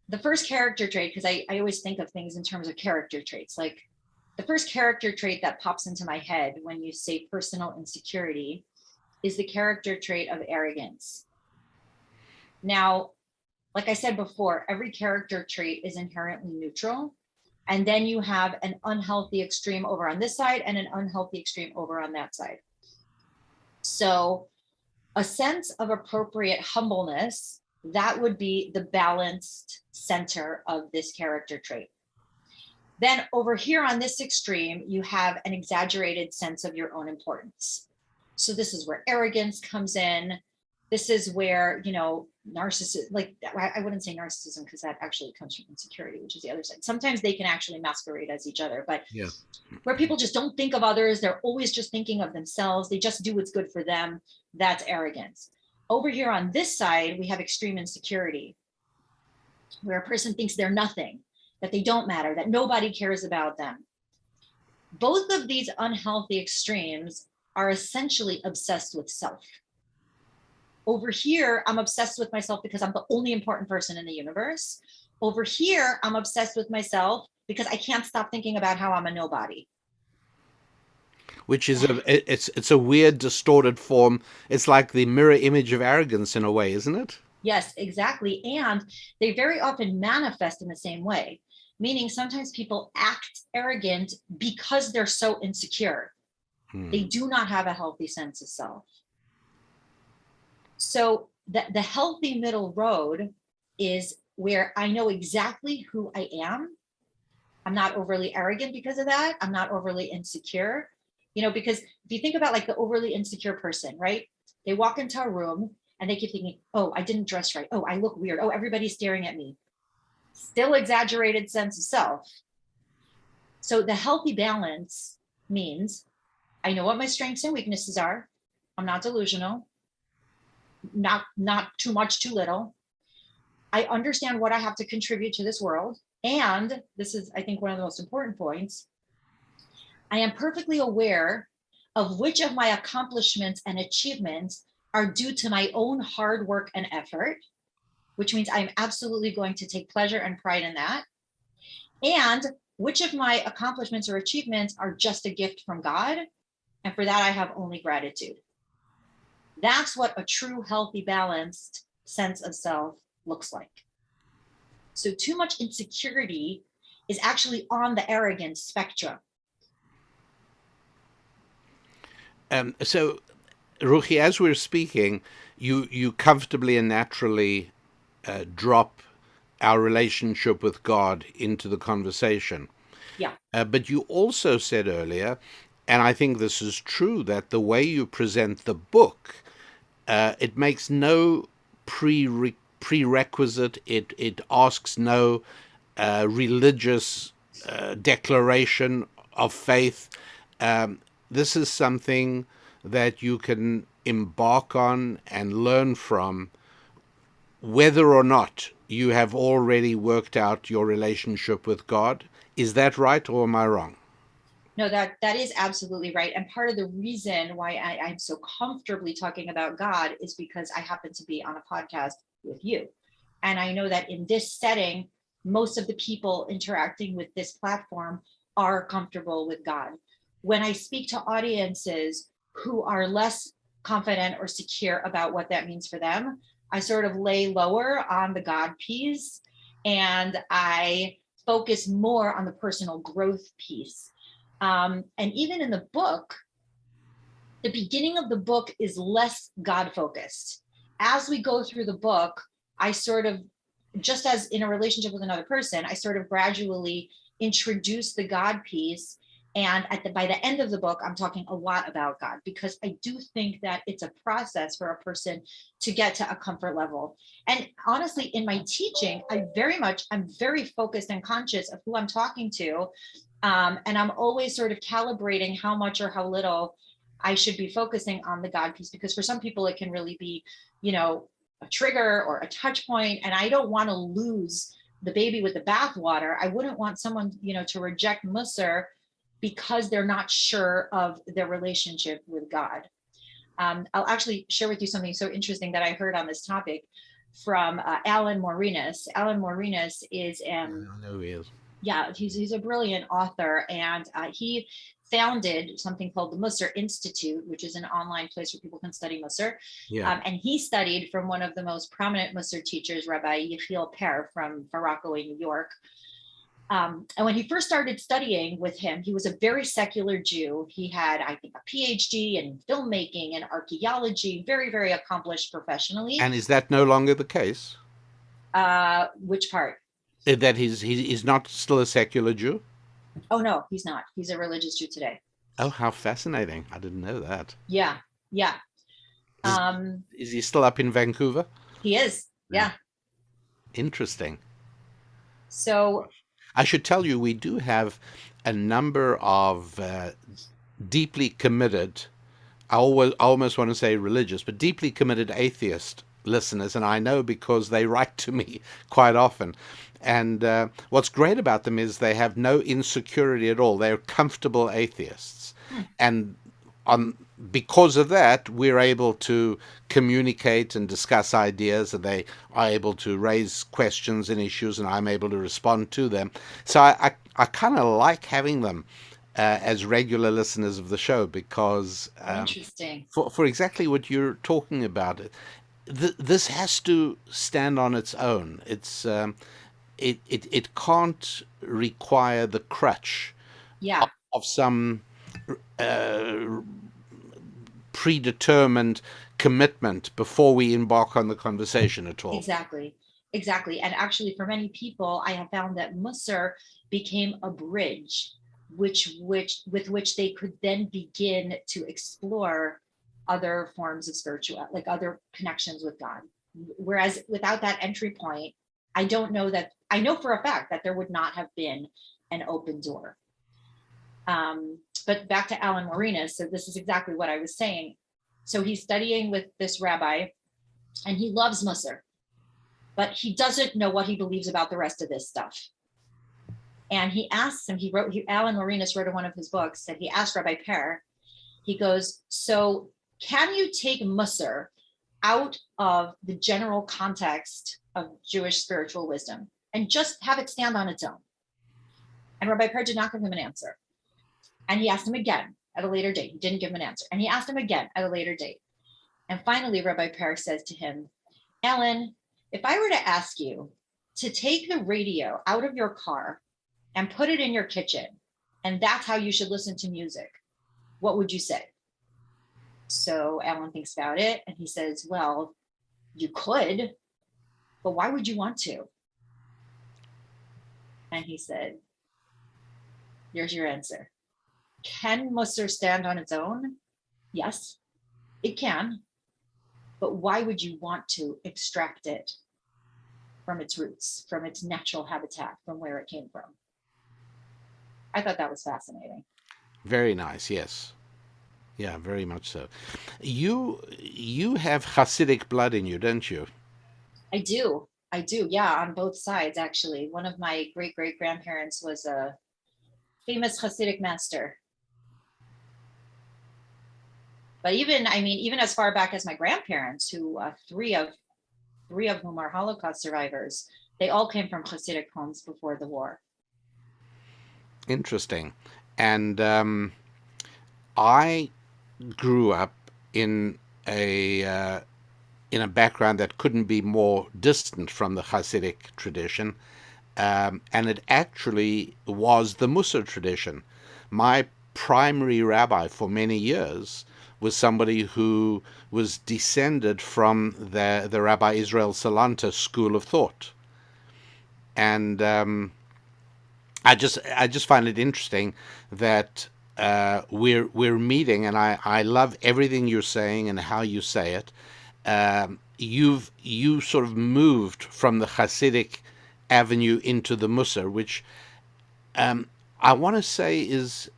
the first character trait, because I always think of things in terms of character traits, like the first character trait that pops into my head when you say personal insecurity is the character trait of arrogance. Now, like I said before, every character trait is inherently neutral. And then you have an unhealthy extreme over on this side and an unhealthy extreme over on that side. So a sense of appropriate humbleness, that would be the balanced center of this character trait. Then over here on this extreme, you have an exaggerated sense of your own importance. So this is where arrogance comes in. This is where, narcissism, like I wouldn't say narcissism because that actually comes from insecurity, which is the other side. Sometimes they can actually masquerade as each other, but Yeah. Where people just don't think of others, they're always just thinking of themselves. They just do what's good for them. That's arrogance. Over here on this side, we have extreme insecurity, where a person thinks they're nothing, that they don't matter, that nobody cares about them. Both of these unhealthy extremes are essentially obsessed with self. Over here, I'm obsessed with myself because I'm the only important person in the universe. Over here, I'm obsessed with myself because I can't stop thinking about how I'm a nobody. Which is it's a weird, distorted form. It's like the mirror image of arrogance in a way, isn't it? Yes, exactly. And they very often manifest in the same way, meaning sometimes people act arrogant because they're so insecure. They do not have a healthy sense of self. So the healthy middle road is where I know exactly who I am. I'm not overly arrogant because of that. I'm not overly insecure, because if you think about like the overly insecure person, right? They walk into a room and they keep thinking, oh, I didn't dress right. Oh, I look weird. Oh, everybody's staring at me. Still exaggerated sense of self. So the healthy balance means I know what my strengths and weaknesses are. I'm not delusional. Not too much, too little. I understand what I have to contribute to this world. And this is, I think, one of the most important points. I am perfectly aware of which of my accomplishments and achievements are due to my own hard work and effort, which means I'm absolutely going to take pleasure and pride in that. And which of my accomplishments or achievements are just a gift from God. And for that, I have only gratitude. That's what a true, healthy, balanced sense of self looks like. So too much insecurity is actually on the arrogance spectrum. So, Ruchi, as we're speaking, you comfortably and naturally drop our relationship with God into the conversation. Yeah. But you also said earlier, and I think this is true, that the way you present the book, it makes no prerequisite. It asks no religious declaration of faith. This is something that you can embark on and learn from, whether or not you have already worked out your relationship with God. Is that right, or am I wrong? No, that is absolutely right. And part of the reason why I'm so comfortably talking about God is because I happen to be on a podcast with you. And I know that in this setting, most of the people interacting with this platform are comfortable with God. When I speak to audiences who are less confident or secure about what that means for them, I sort of lay lower on the God piece and I focus more on the personal growth piece. And even in the book, the beginning of the book is less God focused. As we go through the book, I sort of, just as in a relationship with another person, I sort of gradually introduce the God piece. And by the end of the book, I'm talking a lot about God, because I do think that it's a process for a person to get to a comfort level. And honestly, in my teaching, I'm very focused and conscious of who I'm talking to. And I'm always sort of calibrating how much or how little I should be focusing on the God piece, because for some people it can really be, a trigger or a touch point. And I don't want to lose the baby with the bathwater. I wouldn't want someone, to reject Mussar because they're not sure of their relationship with God. I'll actually share with you something so interesting that I heard on this topic from Alan Morinus. Alan Morinus is I know he is. yeah, he's a brilliant author, and he founded something called the Mussar Institute, which is an online place where people can study Mussar. Yeah. And he studied from one of the most prominent Mussar teachers, Rabbi Yechiel Per from Far Rockaway, New York. And when he first started studying with him, he was a very secular Jew. He had, I think, a PhD in filmmaking and archaeology, very, very accomplished professionally. And is that no longer the case? Which part? That he's not still a secular Jew? Oh, no, he's not. He's a religious Jew today. Oh, how fascinating. I didn't know that. Yeah, yeah. Is he still up in Vancouver? He is, yeah. Interesting. So I should tell you, we do have a number of deeply committed, I almost want to say religious, but deeply committed atheist listeners, and I know because they write to me quite often. And what's great about them is they have no insecurity at all. They're comfortable atheists. And because of that, we're able to communicate and discuss ideas, and they are able to raise questions and issues, and I'm able to respond to them. So I kind of like having them as regular listeners of the show, because interesting. For exactly what you're talking about, this has to stand on its own. It can't require the crutch of some predetermined commitment before we embark on the conversation at all. Exactly. And actually, for many people, I have found that Mussar became a bridge with which they could then begin to explore other forms of spirituality, like other connections with God. Whereas without that entry point, I know for a fact that there would not have been an open door. But back to Alan Morinus, so this is exactly what I was saying. So he's studying with this rabbi, and he loves Mussar, but he doesn't know what he believes about the rest of this stuff. And he asks him, Alan Morinus wrote in one of his books that he asked Rabbi Per, he goes, so can you take Mussar out of the general context of Jewish spiritual wisdom and just have it stand on its own? And Rabbi Per did not give him an answer. And he asked him again at a later date. He didn't give him an answer. And he asked him again at a later date. And finally, Rabbi Per says to him, Alan, if I were to ask you to take the radio out of your car and put it in your kitchen, and that's how you should listen to music, what would you say? So Alan thinks about it, and he says, well, you could, but why would you want to? And he said, here's your answer. Can Mussar stand on its own? Yes, it can. But why would you want to extract it from its roots, from its natural habitat, from where it came from? I thought that was fascinating. Very nice, yes. Yeah, very much so. You have Hasidic blood in you, don't you? I do, yeah, on both sides, actually. One of my great-great-grandparents was a famous Hasidic master. But even as far back as my grandparents, who three of whom are Holocaust survivors, they all came from Hasidic homes before the war. Interesting. And I grew up in a background that couldn't be more distant from the Hasidic tradition, and it actually was the Mussar tradition. My primary rabbi for many years was somebody who was descended from the Rabbi Israel Salanta school of thought. And I just find it interesting that we're meeting, and I love everything you're saying and how you say it. You sort of moved from the Hasidic avenue into the Mussar, which I want to say is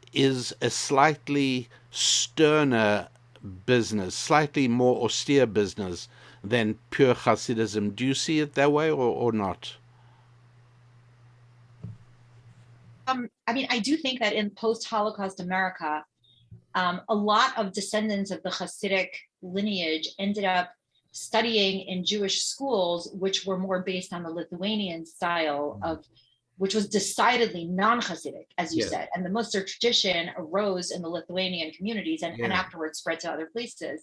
a slightly sterner business, slightly more austere business than pure Hasidism. Do you see it that way, or not? I mean, I do think that in post-Holocaust America, a lot of descendants of the Hasidic lineage ended up studying in Jewish schools, which were more based on the Lithuanian style of, which was decidedly non-Hasidic, as you Yeah. said. And the Mussar tradition arose in the Lithuanian communities and Yeah. afterwards spread to other places.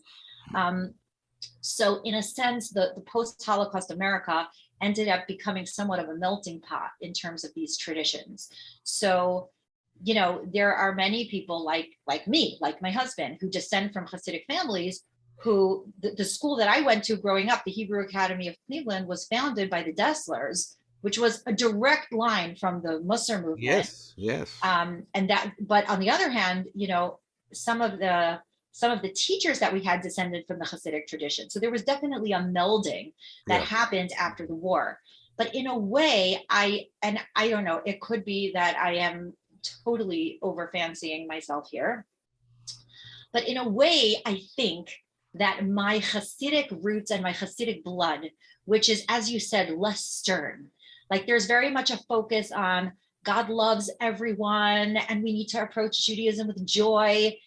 So in a sense, the post-Holocaust America ended up becoming somewhat of a melting pot in terms of these traditions. So, you know, there are many people like me, like my husband, who descend from Hasidic families, who the school that I went to growing up, the Hebrew Academy of Cleveland, was founded by the Desslers, which was a direct line from the Mussar movement. Yes, yes. And that, but on the other hand, you know, some of the teachers that we had descended from the Hasidic tradition. So there was definitely a melding that Yeah. happened after the war. But in a way, I don't know, it could be that I am totally over fancying myself here. But in a way, I think that my Hasidic roots and my Hasidic blood, which is, as you said, less stern, like there's very much a focus on God loves everyone and we need to approach Judaism with joy,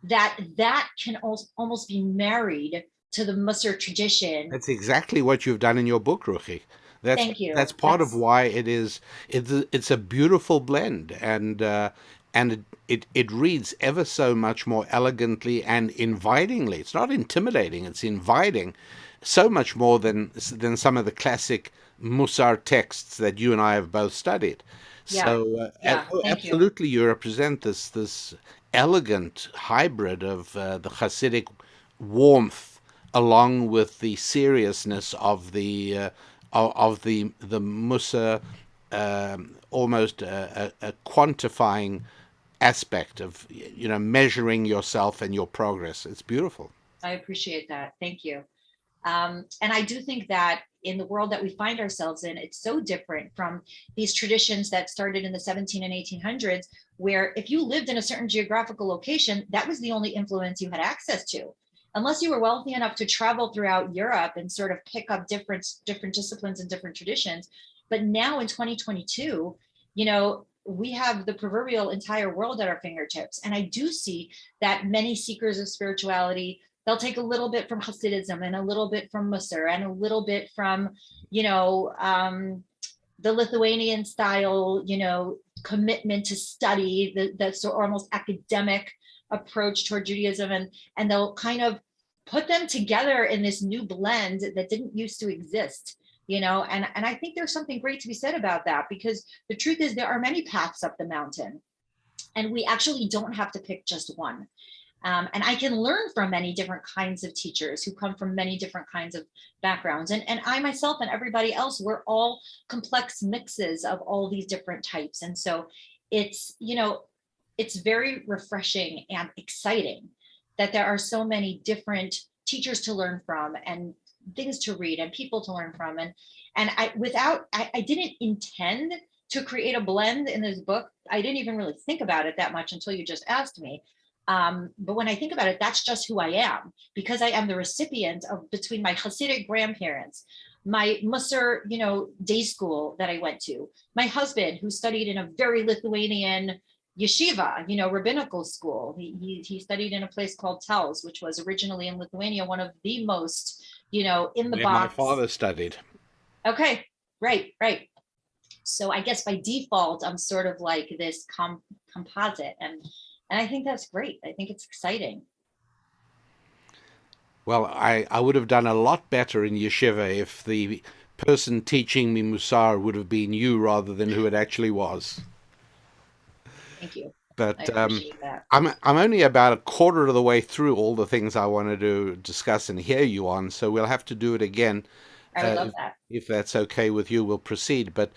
that can almost be married to the Mussar tradition. That's exactly what you've done in your book, Ruchi. Thank you. That's part of why it's a beautiful blend, and it reads ever so much more elegantly and invitingly. It's not intimidating; it's inviting, so much more than some of the classic Mussar texts that you and I have both studied. Yeah. So Thank you. absolutely, you represent this elegant hybrid of the Hasidic warmth, along with the seriousness of the Mussar, almost a quantifying aspect of, you know, measuring yourself and your progress. It's beautiful. I appreciate that. Thank you. And I do think that in the world that we find ourselves in, it's so different from these traditions that started in the 17 and 1800s, where if you lived in a certain geographical location, that was the only influence you had access to. Unless you were wealthy enough to travel throughout Europe and sort of pick up different disciplines and different traditions. But now in 2022, you know, we have the proverbial entire world at our fingertips. And I do see that many seekers of spirituality, they'll take a little bit from Hasidism and a little bit from Mussar and a little bit from, you know, the Lithuanian style, you know, commitment to study, the sort of almost academic approach toward Judaism, and they'll kind of put them together in this new blend that didn't used to exist, you know, and I think there's something great to be said about that, because the truth is there are many paths up the mountain and we actually don't have to pick just one. And I can learn from many different kinds of teachers who come from many different kinds of backgrounds. And I myself and everybody else, we're all complex mixes of all these different types. And so it's, you know, it's very refreshing and exciting that there are so many different teachers to learn from and things to read and people to learn from. And I didn't intend to create a blend in this book. I didn't even really think about it that much until you just asked me. But when I think about it, that's just who I am, because I am the recipient of, between my Hasidic grandparents, my Mussar, you know, day school that I went to, my husband who studied in a very Lithuanian yeshiva, you know, rabbinical school. He studied in a place called Telz, which was originally in Lithuania, one of the most, you know, in the Where my box. father studied. Okay, right. So I guess by default, I'm sort of like this composite, and I think that's great. I think it's exciting. Well, I would have done a lot better in yeshiva if the person teaching me Mussar would have been you rather than who it actually was. Thank you. But I appreciate that. I'm only about a quarter of the way through all the things I wanted to discuss and hear you on, so we'll have to do it again. I would love that. If that's okay with you, we'll proceed. But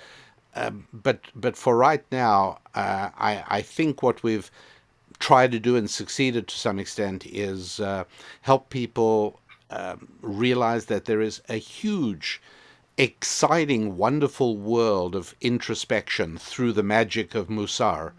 for right now, I think what we've tried to do and succeeded to some extent is help people realize that there is a huge, exciting, wonderful world of introspection through the magic of Mussar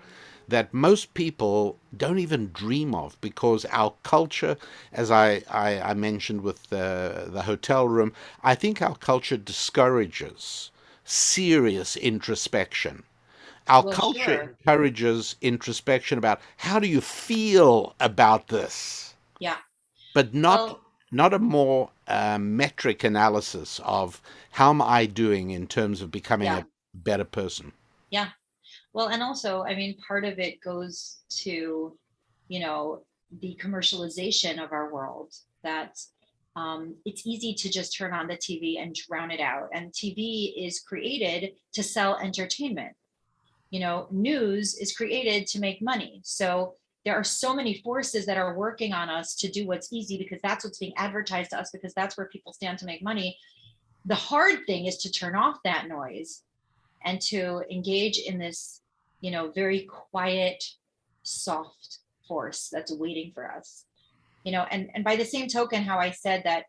that most people don't even dream of, because our culture, as I mentioned with the hotel room, I think our culture discourages serious introspection. Our Well, culture sure. encourages introspection about how do you feel about this, Yeah. but Well, not a more metric analysis of how am I doing in terms of becoming yeah. a better person. Yeah. Well, and also, I mean, part of it goes to, you know, the commercialization of our world, that it's easy to just turn on the TV and drown it out. And TV is created to sell entertainment. News is created to make money. So there are so many forces that are working on us to do what's easy, because that's what's being advertised to us, because that's where people stand to make money. The hard thing is to turn off that noise and to engage in this, very quiet, soft force that's waiting for us. And by the same token, how I said that,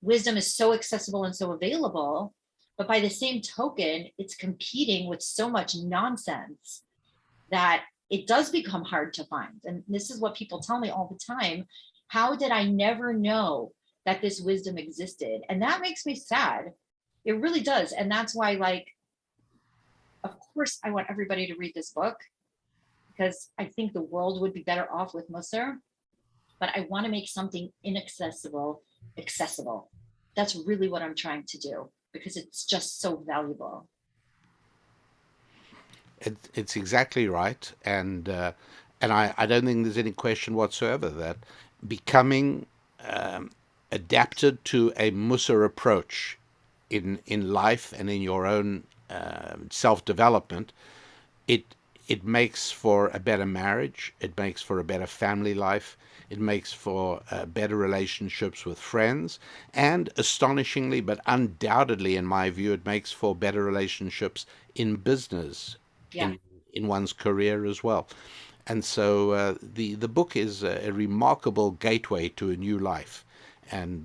wisdom is so accessible and so available, but by the same token, it's competing with so much nonsense that it does become hard to find. And this is what people tell me all the time. How did I never know that this wisdom existed? And that makes me sad. It really does. And that's why, like, of course, I want everybody to read this book, because I think the world would be better off with Mussar, but I want to make something inaccessible accessible. That's really what I'm trying to do, because it's just so valuable. It's exactly right, and I don't think there's any question whatsoever that becoming adapted to a Mussar approach in life and in your own self development, it it makes for a better marriage. It makes for a better family life. It makes for better relationships with friends, and astonishingly, but undoubtedly, in my view, it makes for better relationships in business, Yeah. in in one's career as well. And so the book is a remarkable gateway to a new life. And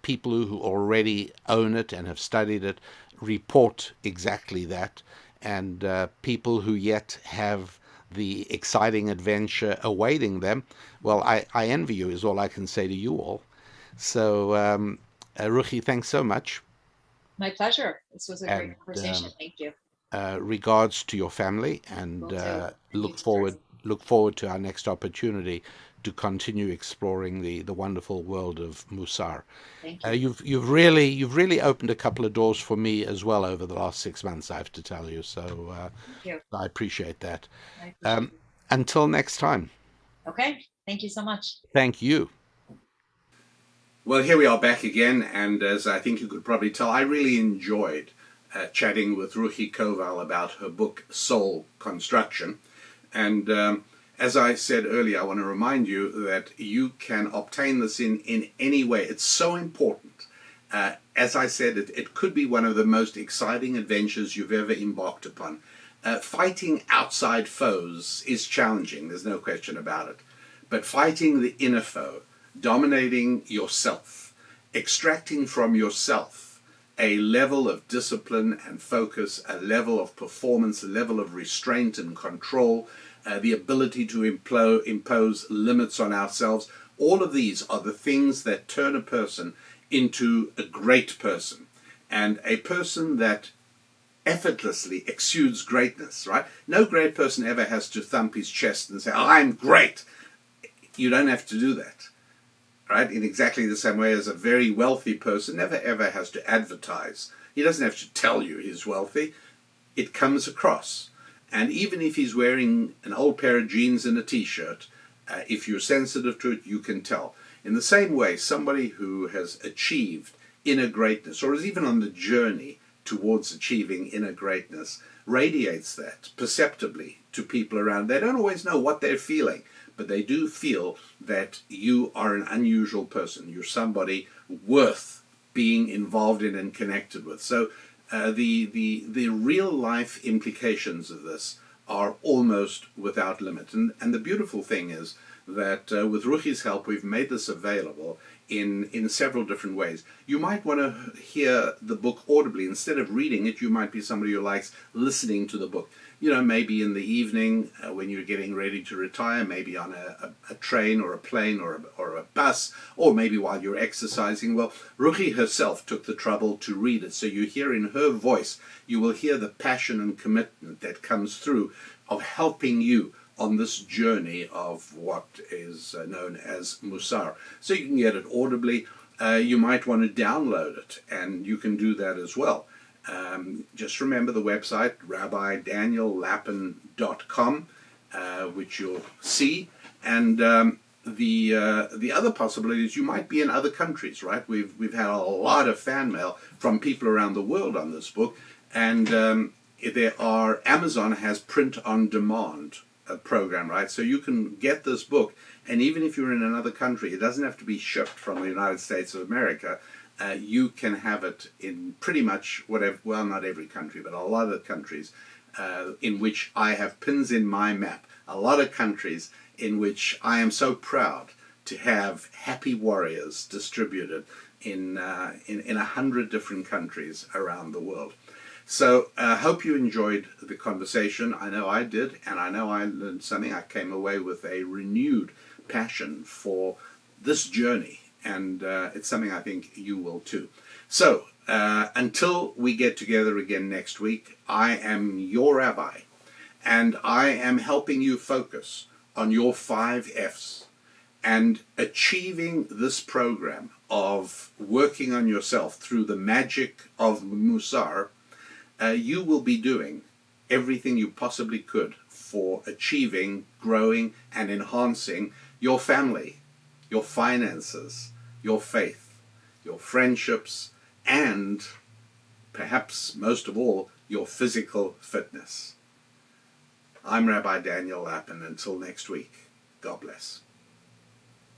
people who already own it and have studied it report exactly that. And people who yet have the exciting adventure awaiting them, well, I envy you, is all I can say to you all. So, Ruchi, thanks so much. My pleasure. This was a And great conversation. Thank you. regards to your family, and Will do. And you too, Chris. look forward to our next opportunity to continue exploring the wonderful world of Mussar. Thank you. You've really opened a couple of doors for me as well over the last 6 months, I have to tell you. So Thank you. I appreciate that. I appreciate Um, it. until next time, Okay. Thank you so much. thank you. Well, here we are back again, and as I think you could probably tell, I really enjoyed chatting with Ruchi Koval about her book Soul Construction. And as I said earlier, I want to remind you that you can obtain this in any way. It's so important. As I said, it could be one of the most exciting adventures you've ever embarked upon. Fighting outside foes is challenging, there's no question about it. But fighting the inner foe, dominating yourself, extracting from yourself a level of discipline and focus, a level of performance, a level of restraint and control, the ability to impose limits on ourselves. All of these are the things that turn a person into a great person, and a person that effortlessly exudes greatness, right? No great person ever has to thump his chest and say, I'm great. You don't have to do that, right? In exactly the same way as a very wealthy person never ever has to advertise. He doesn't have to tell you he's wealthy. It comes across. And even if he's wearing an old pair of jeans and a t-shirt, if you're sensitive to it, you can tell. In the same way, somebody who has achieved inner greatness, or is even on the journey towards achieving inner greatness, radiates that perceptibly to people around. They don't always know what they're feeling, but they do feel that you are an unusual person. You're somebody worth being involved in and connected with. So the real life implications of this are almost without limit. And the beautiful thing is that with Ruchi's help, we've made this available in several different ways. You might want to hear the book audibly. Instead of reading it, you might be somebody who likes listening to the book. You know, maybe in the evening when you're getting ready to retire, maybe on a train or a plane or a bus, or maybe while you're exercising. Well, Ruchi herself took the trouble to read it, so you hear in her voice, you will hear the passion and commitment that comes through of helping you on this journey of what is known as Mussar. So you can get it audibly. You might want to download it, and you can do that as well. Just remember the website, rabbidaniellapin.com, which you'll see. And the other possibility is you might be in other countries, right? We've had a lot of fan mail from people around the world on this book, and Amazon has print on demand program, right? So you can get this book, and even if you're in another country, it doesn't have to be shipped from the United States of America. You can have it in pretty much whatever, well, not every country, but a lot of countries in which I have pins in my map. A lot of countries in which I am so proud to have happy warriors distributed in 100 different countries around the world. So I hope you enjoyed the conversation. I know I did, and I know I learned something. I came away with a renewed passion for this journey, and it's something I think you will too. So until we get together again next week, I am your rabbi, and I am helping you focus on your 5 F's and achieving this program of working on yourself through the magic of Mussar. You will be doing everything you possibly could for achieving, growing, and enhancing your family, your finances, your faith, your friendships, and perhaps most of all, your physical fitness. I'm Rabbi Daniel Lapin. Until next week, God bless.